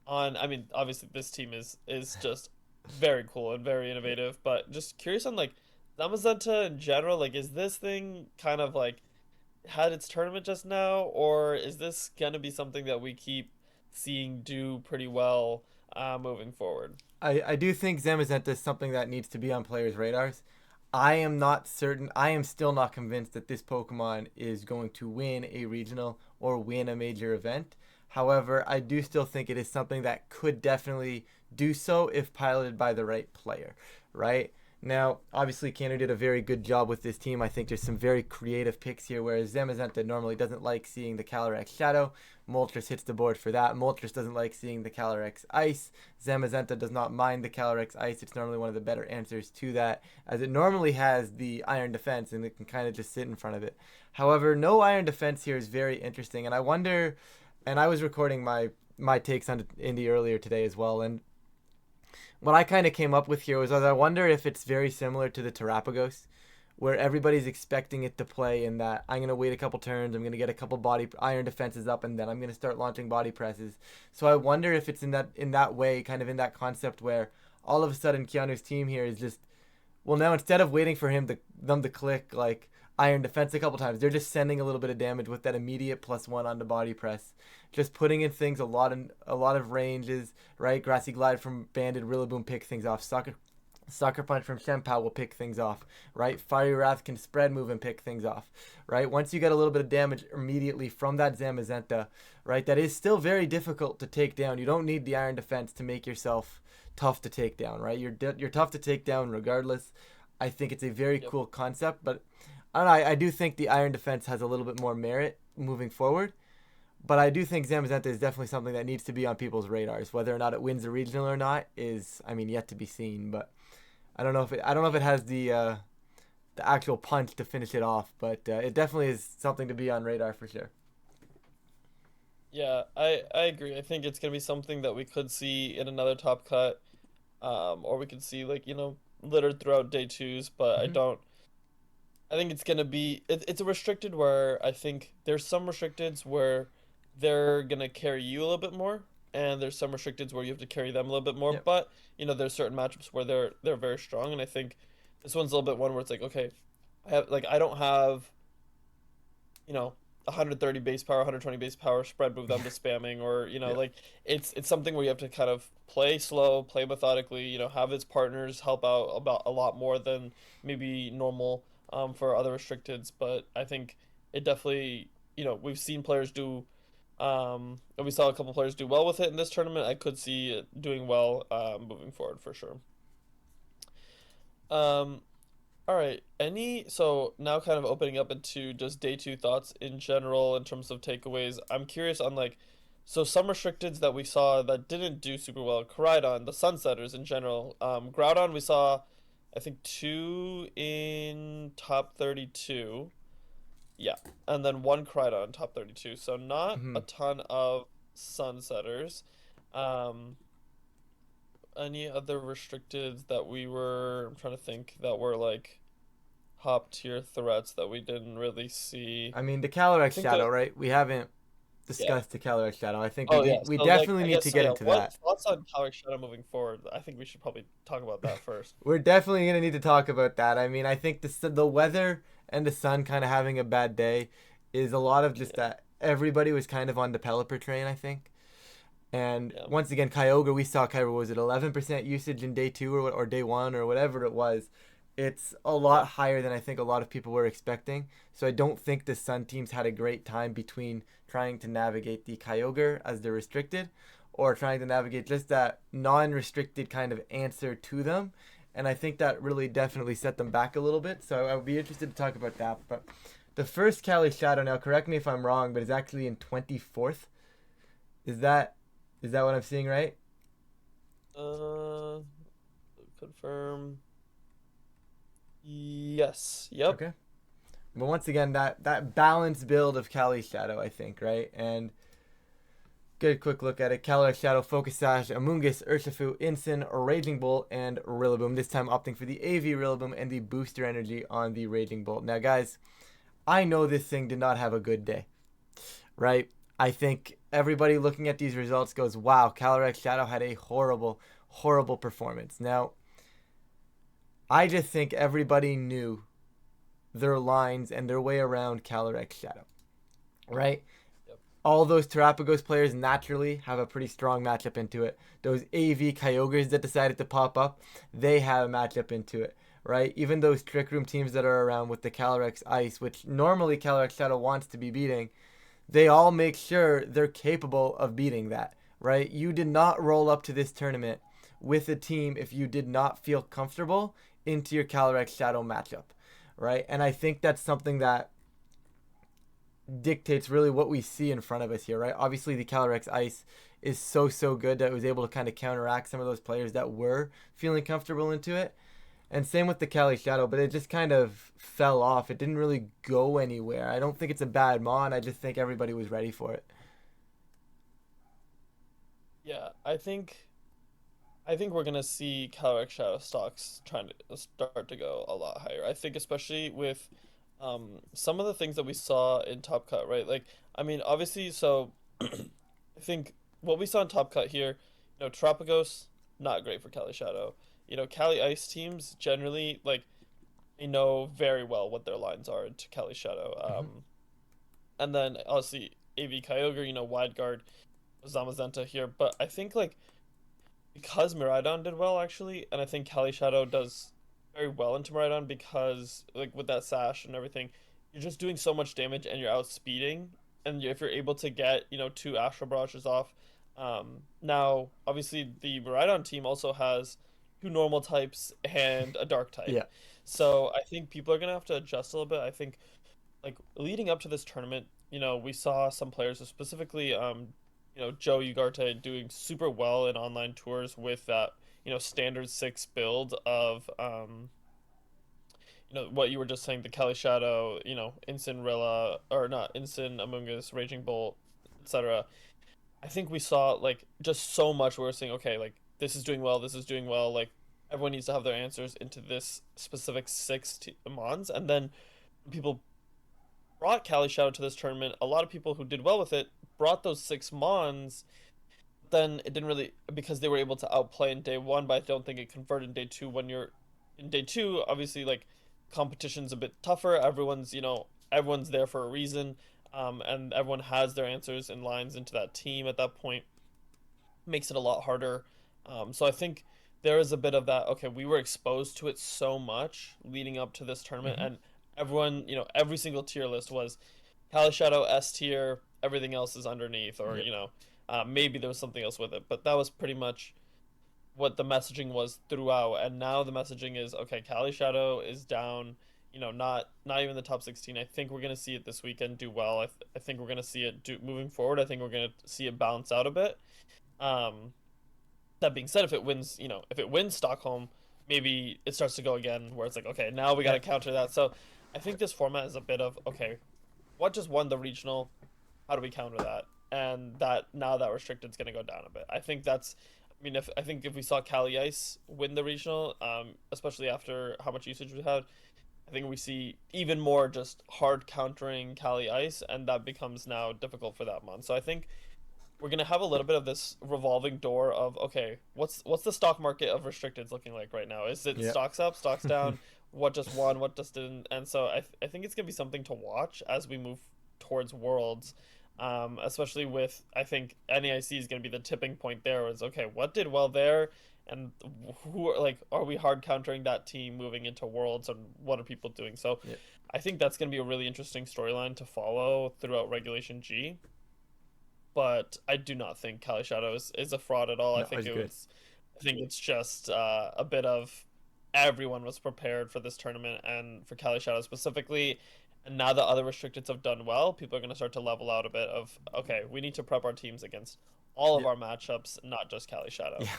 on. I mean, obviously this team is just very cool and very innovative, but just curious on like Zamazenta in general. Like, is this thing kind of like had its tournament just now, or is this gonna be something that we keep seeing do pretty well moving forward? I do think Zamazenta is something that needs to be on players' radars. I am not certain. I am still not convinced that this Pokemon is going to win a regional or win a major event. However, I do still think it is something that could definitely do so if piloted by the right player, right? Now, obviously, Canada did a very good job with this team. I think there's some very creative picks here, whereas Zamazenta normally doesn't like seeing the Calyrex Shadow. Moltres hits the board for that. Moltres doesn't like seeing the Calyrex Ice. Zamazenta does not mind the Calyrex Ice. It's normally one of the better answers to that, as it normally has the Iron Defense and it can kind of just sit in front of it. However, no Iron Defense here is very interesting, and I wonder. And I was recording my takes on Indy earlier today as well, and what I kind of came up with here was I wonder if it's very similar to the Terapagos, where everybody's expecting it to play in that I'm going to wait a couple turns, I'm going to get a couple body iron defenses up, and then I'm going to start launching body presses. So I wonder if it's in that way, kind of in that concept where all of a sudden Keanu's team here is just, well, now instead of waiting for them to click like iron defense a couple times, they're just sending a little bit of damage with that immediate +1 on the body press, just putting in things a lot of ranges, right? Grassy Glide from Banded, Rillaboom pick things off. Sucker Punch from Shenpao will pick things off, right? Fiery Wrath can spread move and pick things off, right? Once you get a little bit of damage immediately from that Zamazenta, right? That is still very difficult to take down. You don't need the Iron Defense to make yourself tough to take down, right? You're tough to take down regardless. I think it's a very Yep. cool concept, but I don't know. I do think the Iron Defense has a little bit more merit moving forward. But I do think Zamazenta is definitely something that needs to be on people's radars. Whether or not it wins a regional or not is, I mean, yet to be seen. But I don't know if it has the actual punch to finish it off. But it definitely is something to be on radar for sure. Yeah, I agree. I think it's gonna be something that we could see in another top cut, or we could see like littered throughout day twos. But I Hmm. don't. I think it's gonna be it's a restricted where I think there's some restricteds where they're gonna carry you a little bit more, and there's some restricteds where you have to carry them a little bit more. Yep. But there's certain matchups where they're very strong, and I think this one's a little bit one where it's like, okay, I don't have you know 130 base power, 120 base power, spread move them to spamming, or Yep. like it's something where you have to kind of play slow, play methodically, have its partners help out about a lot more than maybe normal for other restricteds. But I think it definitely, we've seen players do and we saw a couple players do well with it in this tournament. I could see it doing well moving forward for sure. Um, all right. So now kind of opening up into just day two thoughts in general in terms of takeaways. I'm curious on like, so some restricteds that we saw that didn't do super well. Koraidon, the Sunsetters in general. Groudon, we saw, I think two in top 32. Yeah, and then one Koraidon top 32. So not Hmm. a ton of Sunsetters. Um, any other restricteds that I'm trying to think that were like top tier threats that we didn't really see. I mean, the I Calyrex think that Shadow, right? We haven't yeah. discussed the Calyrex Shadow. I think we Oh yeah. need. We So like definitely I need guess to so get yeah. into What that. thoughts on Calyrex Shadow moving forward? I think we should probably talk about that first. We're definitely gonna need to talk about that. I mean, I think the weather and the sun kind of having a bad day is a lot of just Yeah. that everybody was kind of on the Pelipper train, I think. And Yeah. once again, Kyogre, we saw Kyogre was it 11% usage in day two or day one or whatever it was, It's a lot higher than I think a lot of people were expecting. So I don't think the Sun teams had a great time between trying to navigate the Kyogre as they're restricted or trying to navigate just that non-restricted kind of answer to them. And I think that really definitely set them back a little bit. So I would be interested to talk about that. But the first Cali Shadow, now correct me if I'm wrong, but is actually in 24th. Is that is that what I'm seeing right? Uh, confirm. Yes. Yep. Okay. But once again, that balanced build of Cali Shadow, I think, right? And good quick look at it. Calyrex, Shadow, Focus Sash, Amoonguss, Urshifu, Incin, Raging Bolt, and Rillaboom. This time opting for the AV Rillaboom and the Booster Energy on the Raging Bolt. Now, guys, I know this thing did not have a good day, right? I think everybody looking at these results goes, wow, Calyrex Shadow had a horrible, horrible performance. Now, I just think everybody knew their lines and their way around Calyrex Shadow, right? Yep. All those Terapagos players naturally have a pretty strong matchup into it. Those AV Kyogres that decided to pop up, they have a matchup into it, right? Even those Trick Room teams that are around with the Calyrex Ice, which normally Calyrex Shadow wants to be beating, they all make sure they're capable of beating that, right? You did not roll up to this tournament with a team if you did not feel comfortable into your Calyrex Shadow matchup, right? And I think that's something that dictates really what we see in front of us here, right? Obviously, the Calyrex Ice is so good that it was able to kind of counteract some of those players that were feeling comfortable into it. And same with the Cali Shadow, but it just kind of fell off. It didn't really go anywhere. I don't think it's a bad mon. I just think everybody was ready for it. Yeah. I think we're gonna see Calyrex Shadow stocks trying to start to go a lot higher. I think especially with some of the things that we saw in Top Cut, right? Like, I mean, obviously, so I think what we saw in Top Cut here, Terapagos, not great for Cali Shadow. Cali Ice teams generally like they know very well what their lines are into Cali Shadow. Mm-hmm. And then obviously AV Kyogre, wide guard Zamazenta here, but I think like because Miraidon did well actually, and I think Cali Shadow does very well into Miraidon because like with that sash and everything, you're just doing so much damage and you're outspeeding, and if you're able to get two Astral Barrages off, now obviously the Miraidon team also has two normal types and a dark type, Yeah. so I think people are gonna have to adjust a little bit. I think like leading up to this tournament, we saw some players, specifically, Joe Ugarte doing super well in online tours with that, standard six build of, what you were just saying, the Kelly Shadow, Incin Rilla, or not Incin, Amoonguss, Raging Bolt, etc. I think we saw like just so much where we're saying, okay, like this is doing well, this is doing well, like everyone needs to have their answers into this specific mons, and then people brought Cali Shadow to this tournament. A lot of people who did well with it brought those six Mons. Then it didn't really because they were able to outplay in day one, but I don't think it converted in day two. When you're in day two, obviously like competition's a bit tougher. Everyone's there for a reason, and everyone has their answers and lines into that team at that point. Makes it a lot harder. So I think there is a bit of that. Okay, we were exposed to it so much leading up to this tournament, Mm-hmm. and everyone, every single tier list was Kali Shadow S tier, everything else is underneath, or Yep. maybe there was something else with it, but that was pretty much what the messaging was throughout. And now the messaging is okay, Kali Shadow is down. Not even the top 16. I think we're gonna see it this weekend do well. I think we're gonna see it do moving forward. I think we're gonna see it balance out a bit. Um, that being said, if it wins Stockholm, maybe it starts to go again where it's like, okay, now we got Yeah. to counter that. So I think this format is a bit of, okay, what just won the regional? How do we counter that? And that now that restricted is going to go down a bit. I think if we saw Cali Ice win the regional, especially after how much usage we had, I think we see even more just hard countering Cali Ice, and that becomes now difficult for that month. So I think we're gonna have a little bit of this revolving door of okay, what's the stock market of restricteds looking like right now? Is it Yep. stocks up, stocks down? What just won? What just didn't? And so I think it's gonna be something to watch as we move towards Worlds, especially with I think NAIC is gonna be the tipping point there. Is okay, what did well there, and who are like, are we hard countering that team moving into Worlds, and what are people doing? So Yeah. I think that's going to be a really interesting storyline to follow throughout Regulation G. But I do not think Kali Shadow is a fraud at all. No, it's good. I think it's just a bit of everyone was prepared for this tournament and for Kali Shadow specifically. And now that other restricteds have done well, people are going to start to level out a bit of, okay, we need to prep our teams against all of Yeah. our matchups, not just Kali Shadow. Yeah.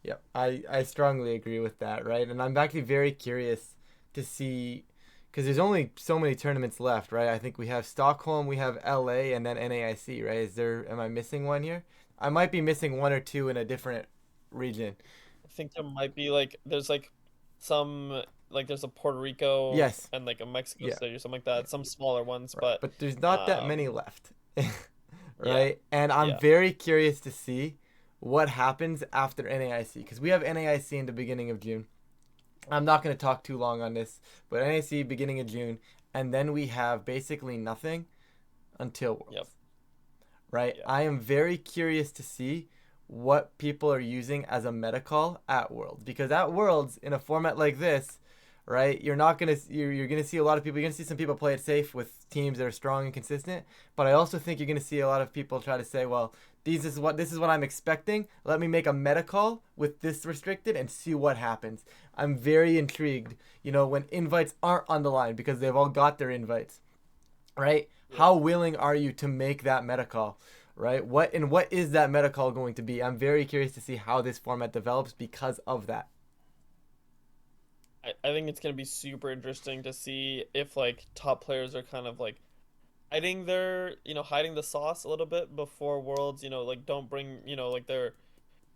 Yeah. I strongly agree with that, right? And I'm actually very curious to see because there's only so many tournaments left, right? I think we have Stockholm, we have LA, and then NAIC, right? Am I missing one here? I might be missing one or two in a different region. I think there might be like, there's like some, like there's a Puerto Rico Yes. and like a Mexico Yeah. City or something like that, some smaller ones, Right. but But there's not that many um, left. yeah, Right? And I'm yeah, very curious to see what happens after NAIC because we have NAIC in the beginning of June. I'm not going to talk too long on this, but NAIC beginning of June, and then we have basically nothing until yep, Worlds. Right? yeah, I am very curious to see what people are using as a meta call at Worlds because at Worlds in a format like this, right? You're gonna see a lot of people. You're gonna see some people play it safe with teams that are strong and consistent. But I also think you're gonna see a lot of people try to say, well, this is what I'm expecting. Let me make a meta call with this restricted and see what happens. I'm very intrigued. When invites aren't on the line because they've all got their invites, right? yeah. How willing are you to make that meta call? Right? What is that meta call going to be? I'm very curious to see how this format develops because of that. I think it's gonna be super interesting to see if like top players are kind of like hiding their, hiding the sauce a little bit before Worlds, like don't bring, like their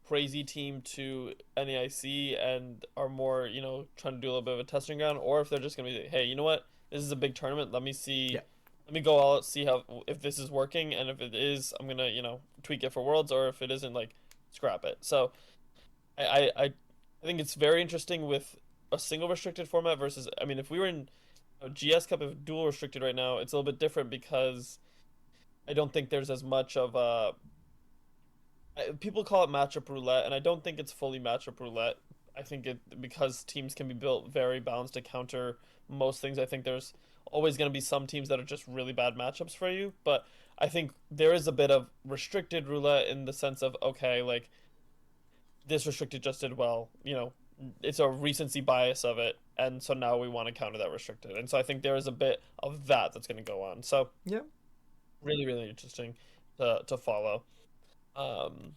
crazy team to NAIC and are more, trying to do a little bit of a testing ground, or if they're just gonna be like, hey, you know what? This is a big tournament. Yeah. Let me go out, see how if this is working, and if it is, I'm gonna, tweak it for Worlds, or if it isn't, like scrap it. So I think it's very interesting with a single restricted format versus, I mean, if we were in a GS Cup of dual restricted right now, it's a little bit different because I don't think there's as much of a. People call it matchup roulette, and I don't think it's fully matchup roulette. I think it because teams can be built very balanced to counter most things. I think there's always going to be some teams that are just really bad matchups for you, but I think there is a bit of restricted roulette in the sense of, okay, like this restricted just did well, it's a recency bias of it, and so now we want to counter that restricted, and so I think there is a bit of that that's going to go on. So Yeah. really, really interesting to follow. Um,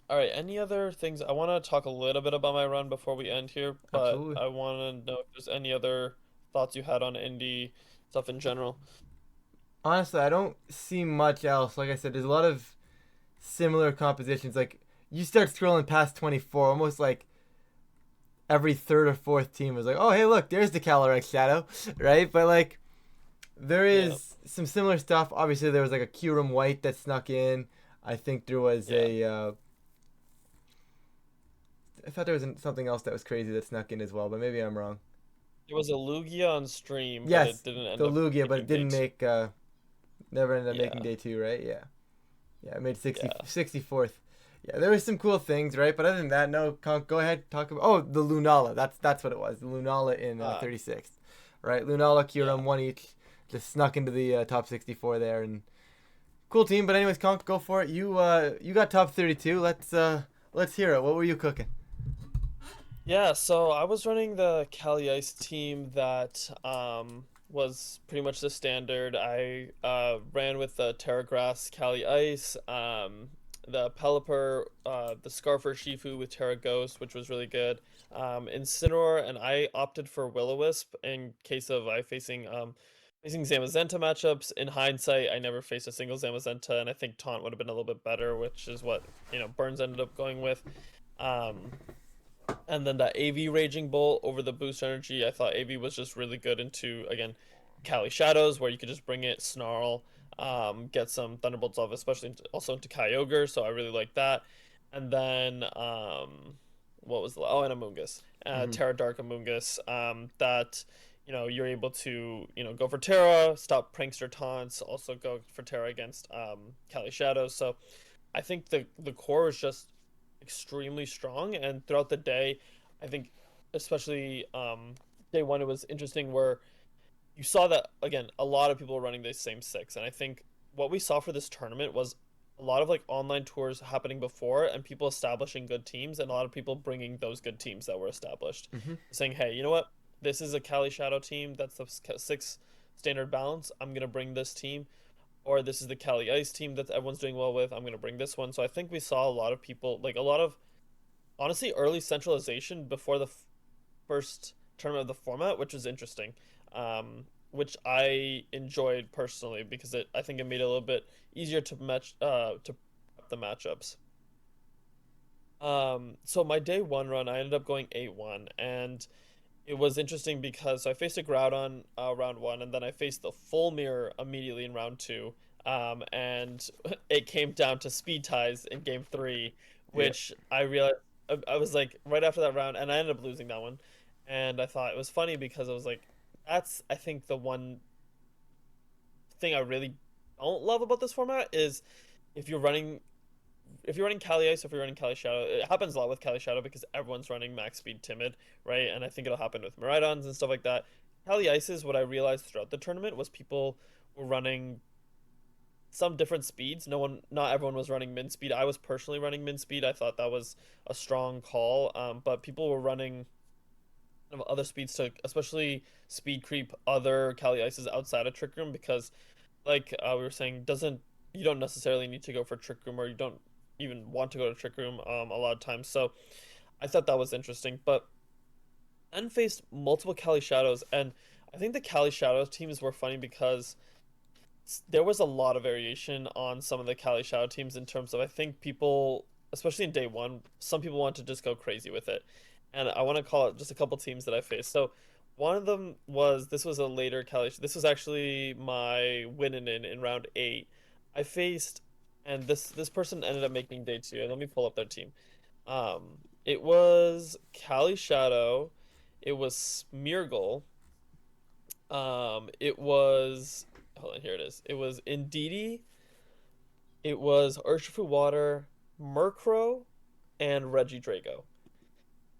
all right, any other things? I want to talk a little bit about my run before we end here, but Absolutely. I want to know if there's any other thoughts you had on indie stuff in general. Honestly, I don't see much else. Like I said, there's a lot of similar compositions. Like you start scrolling past 24, almost like every third or fourth team was like, "Oh, hey, look, there's the Calyrex Shadow," right? But like there Yeah, is some similar stuff. Obviously, there was like a Kyurem White that snuck in. I think there was yeah. I thought there was something else that was crazy that snuck in as well, but maybe I'm wrong. There was a Lugia on stream, but it Yes, didn't end the up Lugia, but it making day didn't two. make never ended up making Yeah, day two, right? Yeah. Yeah, it made yeah. 64th. Yeah, there was some cool things, right? But other than that, no, Conk, go ahead, talk about. Oh, the Lunala. That's what it was. The Lunala in Uh, 36th, right? Lunala, yeah. Kyurem, one each, just snuck into the top 64 there, and cool team. But anyways, Conk, go for it. You got top 32. Let's hear it. What were you cooking? Yeah, so I was running the Cali Ice team that was pretty much the standard. I ran with the Terragrass Cali Ice, the Pelipper, the Scarfer Shifu with Terra Ghost, which was really good. Incineroar, and I opted for Will-O-Wisp in case of I facing Zamazenta matchups. In hindsight, I never faced a single Zamazenta, and I think Taunt would have been a little bit better, which is what, Burns ended up going with. Um, and then that AV Raging Bolt over the boost energy, I thought AV was just really good into, again, Cali Shadows, where you could just bring it, snarl, get some Thunderbolts off, especially also into Kyogre, so I really like that. And then, what was oh, and Amoonguss, Mm-hmm. Terra Dark Amoonguss, that, you're able to, go for Terra, stop Prankster taunts, also go for Terra against, Cali Shadows. So I think the core is just extremely strong. And throughout the day, I think, especially day one, it was interesting where you saw that again, a lot of people were running the same six, and I think what we saw for this tournament was a lot of like online tours happening before and people establishing good teams, and a lot of people bringing those good teams that were established, Hmm. saying, "Hey, you know what? This is a Cali Shadow team. That's the six standard balance. I'm gonna bring this team." Or this is the Cali Ice team that everyone's doing well with. I'm gonna bring this one. So I think we saw a lot of people, like a lot of honestly early centralization before the first tournament of the format, which was interesting, which I enjoyed personally because I think it made it a little bit easier to match to prep the matchups. So my day one run, I ended up going 8-1, and it was interesting because I faced a Groudon round one, and then I faced the full mirror immediately in round two. And it came down to speed ties in game three, Yeah. which I realized I was like right after that round, and I ended up losing that one. And I thought it was funny because I was like, that's I think the one thing I really don't love about this format is if you're running if you're running Cali Ice, if you're running Cali Shadow, it happens a lot with Cali Shadow because everyone's running max speed Timid, right? And I think it'll happen with Miraidons and stuff like that. Cali Ice is what I realized throughout the tournament was people were running some different speeds. Not everyone was running min speed. I was personally running min speed. I thought that was a strong call. But people were running other speeds to, especially speed creep other Cali Ices outside of Trick Room because, like we were saying, doesn't you don't necessarily need to go for Trick Room or you don't even want to go to Trick Room a lot of times. So I thought that was interesting. But then faced multiple Cali Shadows, and I think the Cali Shadows teams were funny because there was a lot of variation on some of the Cali Shadow teams in terms of I think people, especially in day one, some people want to just go crazy with it, and I want to call it just a couple teams that I faced. So one of them was this was a later Cali. This was actually my win in round eight. I faced, and this person ended up making day two. And let me pull up their team. It was Cali Shadow, it was Smeargle, it was hold on, here it is. It was Indeedee, it was Urshifu Water, Murkrow, and Regidrago.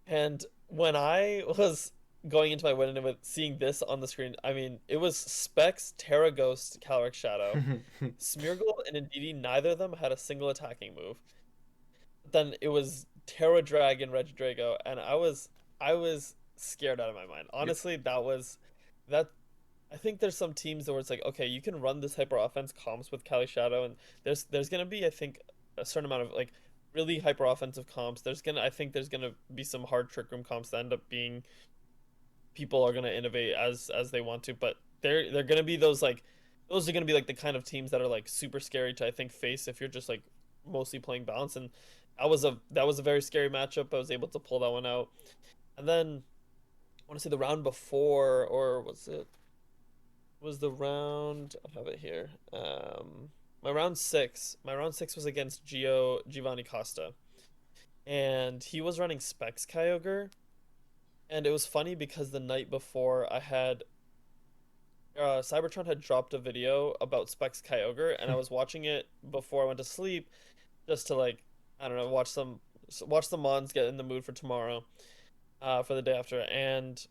And when I was going into my win with seeing this on the screen, I mean, it was Specs, Terra Ghost, Calyrex Shadow. Smeargle and Indeedee, neither of them had a single attacking move. Then it was Terra Dragon, Regidrago, and I was scared out of my mind. Yep. Honestly, that I think there's some teams where it's like, okay, you can run this hyper offense comps with Cali Shadow, and there's gonna be I think a certain amount of like really hyper offensive comps. I think there's gonna be some hard trick room comps that end up being people are gonna innovate as they want to, but they're gonna be those are gonna be like the kind of teams that are like super scary to I think face if you're just like mostly playing balance, and that was a very scary matchup. I was able to pull that one out, and then I want to say the round before, or was the round I have it here. My round six was against Giovanni Costa, and he was running Specs Kyogre, and it was funny because the night before I had Cybertron had dropped a video about Specs Kyogre, and I was watching it before I went to sleep, just to like I don't know watch the mons get in the mood for tomorrow, for the day after, and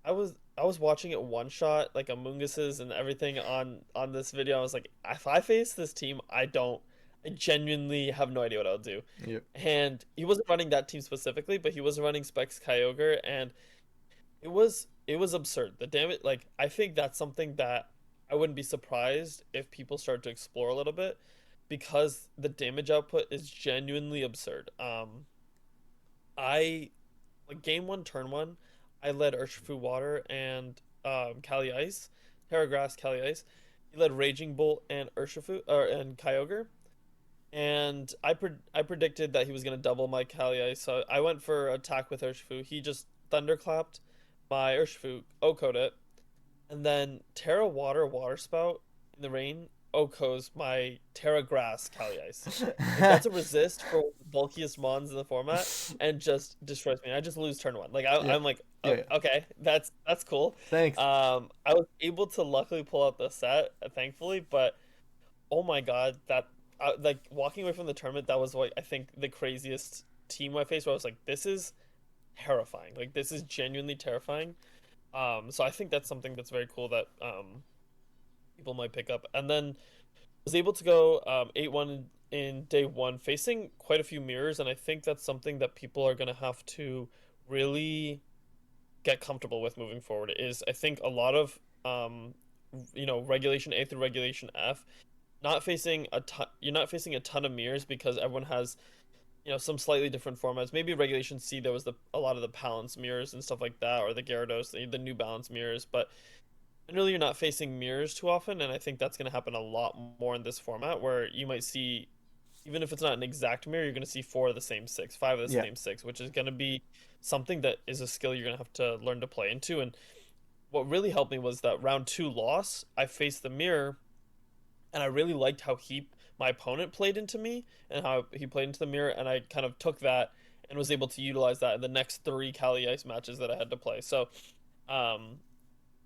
I was watching it one shot like Amungus's and everything on this video. I was like, if I face this team, I genuinely have no idea what I'll do. Yep. And he wasn't running that team specifically, but he was running Specs Kyogre, and it was absurd. The damage, like I think that's something that I wouldn't be surprised if people start to explore a little bit because the damage output is genuinely absurd. I like game one, turn one, I led Urshifu Water and Cali Ice, Terra Grass, Cali Ice. He led Raging Bolt and and Kyogre, and I predicted that he was gonna double my Cali Ice, so I went for attack with Urshifu. He just thunderclapped my Urshifu, OHKO'd it, and then Terra Water Spout in the rain OHKO's my Terra Grass Cali Ice. Like that's a resist for the bulkiest mons in the format and just destroys me. I just lose turn one. Like Yeah. I'm like, Yeah. Yeah. okay, that's cool. Thanks. I was able to luckily pull out the set, thankfully, but oh my god, that like walking away from the tournament, that was what I think the craziest. team I faced where I was like, this is terrifying. Like this is genuinely terrifying. So I think that's something that's very cool that people might pick up. And then was able to go 8-1 in day one, facing quite a few mirrors, and I think that's something that people are gonna have to really get comfortable with moving forward. Is I think a lot of regulation A through regulation F, not facing a ton, you're not facing a ton of mirrors because everyone has some slightly different formats. Maybe regulation C there was a lot of the Palance mirrors and stuff like that, or the Gyarados, the New Balance mirrors, but generally you're not facing mirrors too often, and I think that's going to happen a lot more in this format where you might see, even if it's not an exact mirror, you're going to see four of the same six, five of the Yeah. same six, which is going to be something that is a skill you're going to have to learn to play into. And what really helped me was that round two loss, I faced the mirror, and I really liked how my opponent played into me and how he played into the mirror, and I kind of took that and was able to utilize that in the next three Cali Ice matches that I had to play. So, um,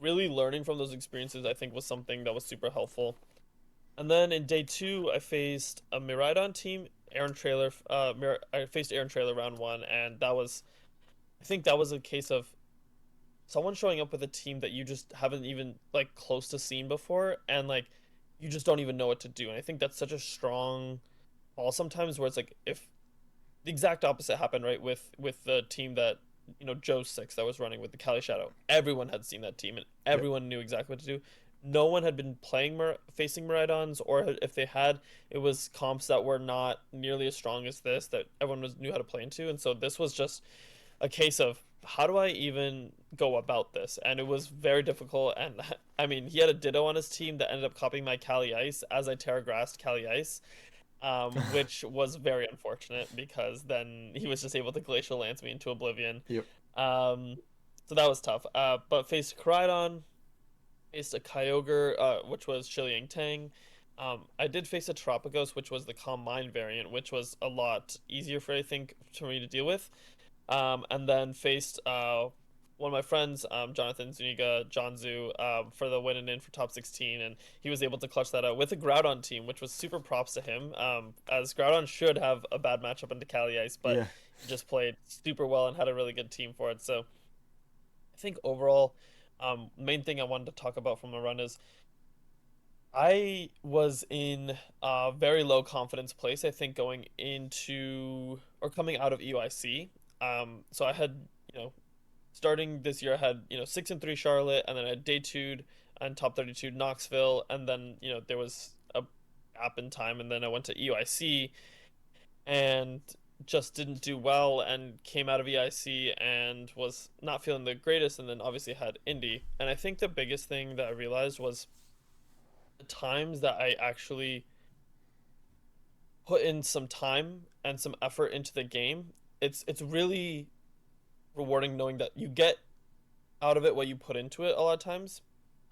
really learning from those experiences, I think, was something that was super helpful. And then in day two, I faced a Miraidon team. Aaron Trailer, I faced Aaron Trailer round one, and I think that was a case of someone showing up with a team that you just haven't even like close to seen before, and like you just don't even know what to do. And I think that's such a strong ball sometimes, where it's like if the exact opposite happened, right, with the team that Joe Six that was running with the Cali Shadow. Everyone had seen that team and Yep. everyone knew exactly what to do. No one had been playing facing Miraidons, or if they had, it was comps that were not nearly as strong as this that everyone knew how to play into. And so this was just a case of how do I even go about this? And it was very difficult. And I mean, he had a Ditto on his team that ended up copying my Cali Ice as I Terragrassed Cali Ice, which was very unfortunate because then he was just able to Glacial Lance me into oblivion. Yep. Um, so that was tough. But faced Koraidon, faced a Kyogre, which was Chilling Neigh. I did face a Terapagos, which was the Calm Mind variant, which was a lot easier for I think for me to deal with. And then faced one of my friends, Jonathan Zuniga, Janzu, for the win and in for top 16, and he was able to clutch that out with a Groudon team, which was super props to him, as Groudon should have a bad matchup into Cali Ice, but Yeah. he just played super well and had a really good team for it. So I think overall, main thing I wanted to talk about from the run is I was in a very low confidence place, I think, going into or coming out of EYC. So I had, you know, starting this year, I had 6-3 Charlotte, and then I had day two and top 32 Knoxville, and then there was a gap in time, and then I went to EIC and just didn't do well, and came out of EIC and was not feeling the greatest, and then obviously had Indy. And I think the biggest thing that I realized was the times that I actually put in some time and some effort into the game. It's really rewarding knowing that you get out of it what you put into it a lot of times.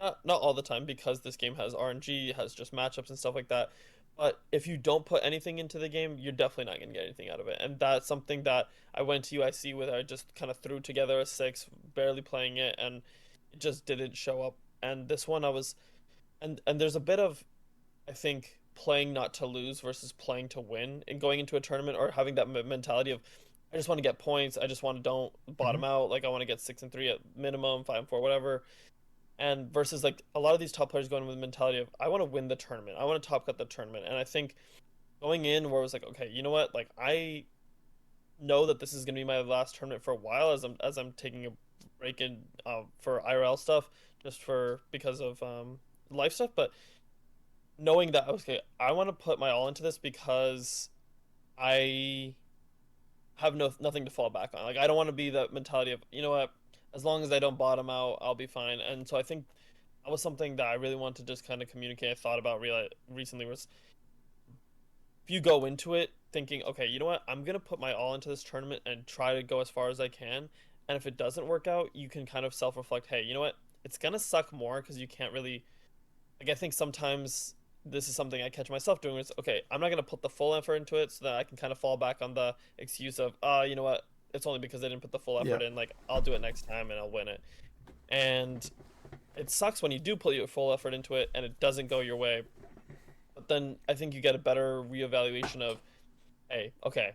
Not all the time because this game has RNG, has just matchups and stuff like that. But if you don't put anything into the game, you're definitely not gonna get anything out of it. And that's something that I went to UIC with. I just kind of threw together a six, barely playing it, and it just didn't show up. And this one I was, and there's a bit of, I think, playing not to lose versus playing to win and going into a tournament, or having that mentality of I just want to get points. I just want to don't Hmm. bottom out. Like I want to get 6-3 at minimum, 5-4, whatever. And versus like a lot of these top players going with the mentality of I want to win the tournament. I want to top cut the tournament. And I think going in where I was like, okay, you know what? Like I know that this is gonna be my last tournament for a while as I'm taking a break in for IRL stuff just for because of life stuff. But knowing that okay, I want to put my all into this because I have nothing to fall back on. Like I don't want to be the mentality of what, as long as I don't bottom out, I'll be fine. And so I think that was something that I really wanted to just kind of communicate. I thought about really recently was if you go into it thinking, okay, you know what, I'm gonna put my all into this tournament and try to go as far as I can. And if it doesn't work out, you can kind of self-reflect. Hey, you know what? It's gonna suck more because you can't really like I think sometimes this is something I catch myself doing is okay, I'm not gonna put the full effort into it so that I can kind of fall back on the excuse of you know what, it's only because I didn't put the full Yeah. effort in, like I'll do it next time and I'll win it. And it sucks when you do put your full effort into it and it doesn't go your way. But then I think you get a better reevaluation of, hey, okay,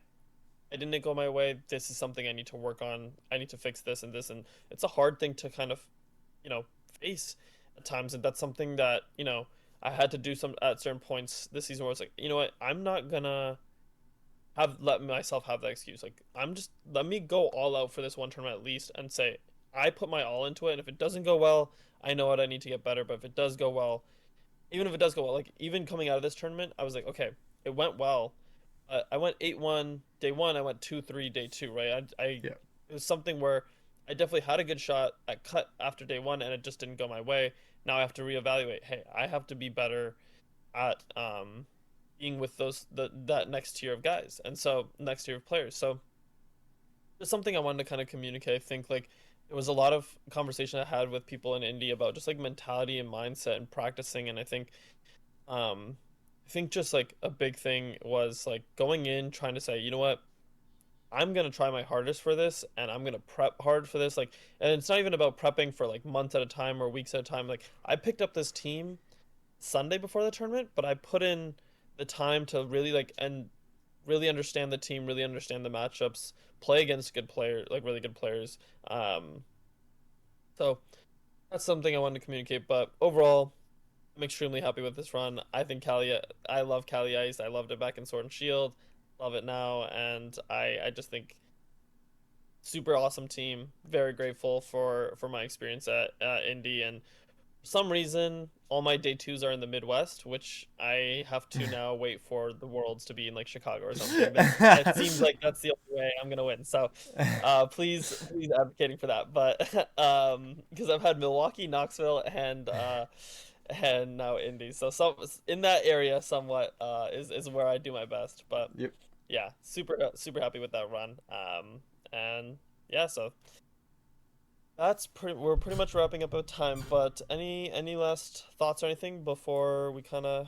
it didn't go my way. This is something I need to work on. I need to fix this and this, and it's a hard thing to kind of, you know, face at times, and that's something that I had to do some at certain points this season where it's like, you know what, I'm not gonna have let myself have that excuse. Like, I'm just let me go all out for this one tournament at least and say I put my all into it. And if it doesn't go well, I know what I need to get better. But if it does go well, even if it does go well, like even coming out of this tournament, I was like, okay, it went well. I went 8-1 day one. I went 2-3 day two. Right. Yeah. It was something where I definitely had a good shot at cut after day one, and it just didn't go my way. Now I have to reevaluate. Hey, I have to be better at being with that next tier of guys, and so next tier of players. So just something I wanted to kind of communicate. I think like it was a lot of conversation I had with people in Indy about just like mentality and mindset and practicing, and I think just like a big thing was like going in trying to say, you know what, I'm gonna try my hardest for this, and I'm gonna prep hard for this. Like, and it's not even about prepping for like months at a time or weeks at a time. Like, I picked up this team Sunday before the tournament, but I put in the time to really like and really understand the team, really understand the matchups, play against good players, like really good players. Um, so that's something I wanted to communicate. But overall, I'm extremely happy with this run. I think I love Cali Ice. I loved it back in Sword and Shield, love it now, and I just think super awesome team. Very grateful for my experience at Indy, and for some reason, all my day twos are in the Midwest, which I have to now wait for the Worlds to be in like Chicago or something. That seems like that's the only way I'm gonna win. So, please advocating for that. But because I've had Milwaukee, Knoxville, and now Indy, so some in that area somewhat is where I do my best. But Yep. yeah, super happy with that run. And yeah, so we're pretty much wrapping up our time, but any last thoughts or anything before we kind of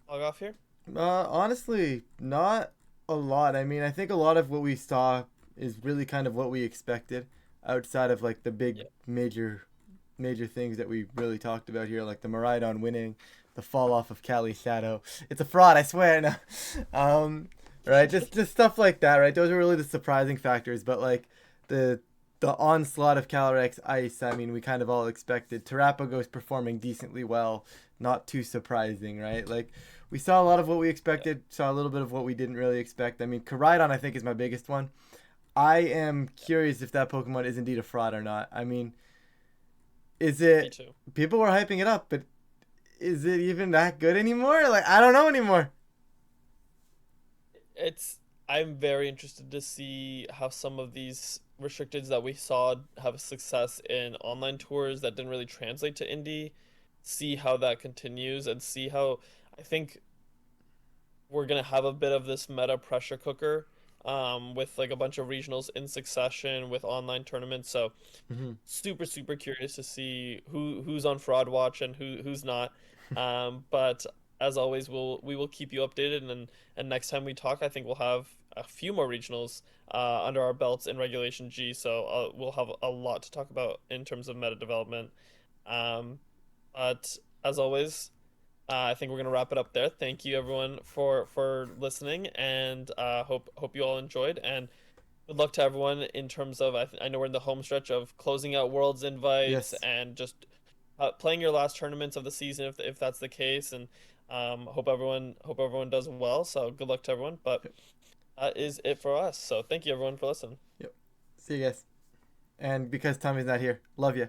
log off here? Honestly, not a lot. I mean, I think a lot of what we saw is really kind of what we expected, outside of like the big Yeah. major things that we really talked about here, like the Miraidon winning, the fall off of Cali Shadow. It's a fraud, I swear. No. Um, right, just stuff like that, right? Those are really the surprising factors, but like the the onslaught of Calyrex Ice, I mean, we kind of all expected. Terapagos performing decently well, not too surprising, right? Like we saw a lot of what we Yeah, expected, saw a little bit of what we didn't really expect. I mean, Koraidon I think is my biggest one. I am curious if that Pokemon is indeed a fraud or not. I mean, is me it too. people were hyping it up, but is it even that good anymore? Like I don't know anymore. It's I'm very interested to see how some of these restricteds that we saw have success in online tours that didn't really translate to indie. See how that continues and see how I think we're gonna have a bit of this meta pressure cooker with like a bunch of regionals in succession with online tournaments. So Hmm. super curious to see who's on fraud watch and who's not. But as always, we will keep you updated, and next time we talk, I think we'll have a few more regionals under our belts in Regulation G. So we'll have a lot to talk about in terms of meta development. Um, but as always, I think we're gonna wrap it up there. Thank you everyone for listening, and hope you all enjoyed. And good luck to everyone in terms of I know we're in the home stretch of closing out Worlds invites Yes. and just playing your last tournaments of the season if that's the case. And hope everyone does well. So good luck to everyone. But Yep. that is it for us. So thank you everyone for listening. Yep. See you guys. And because Tommy's not here, love you.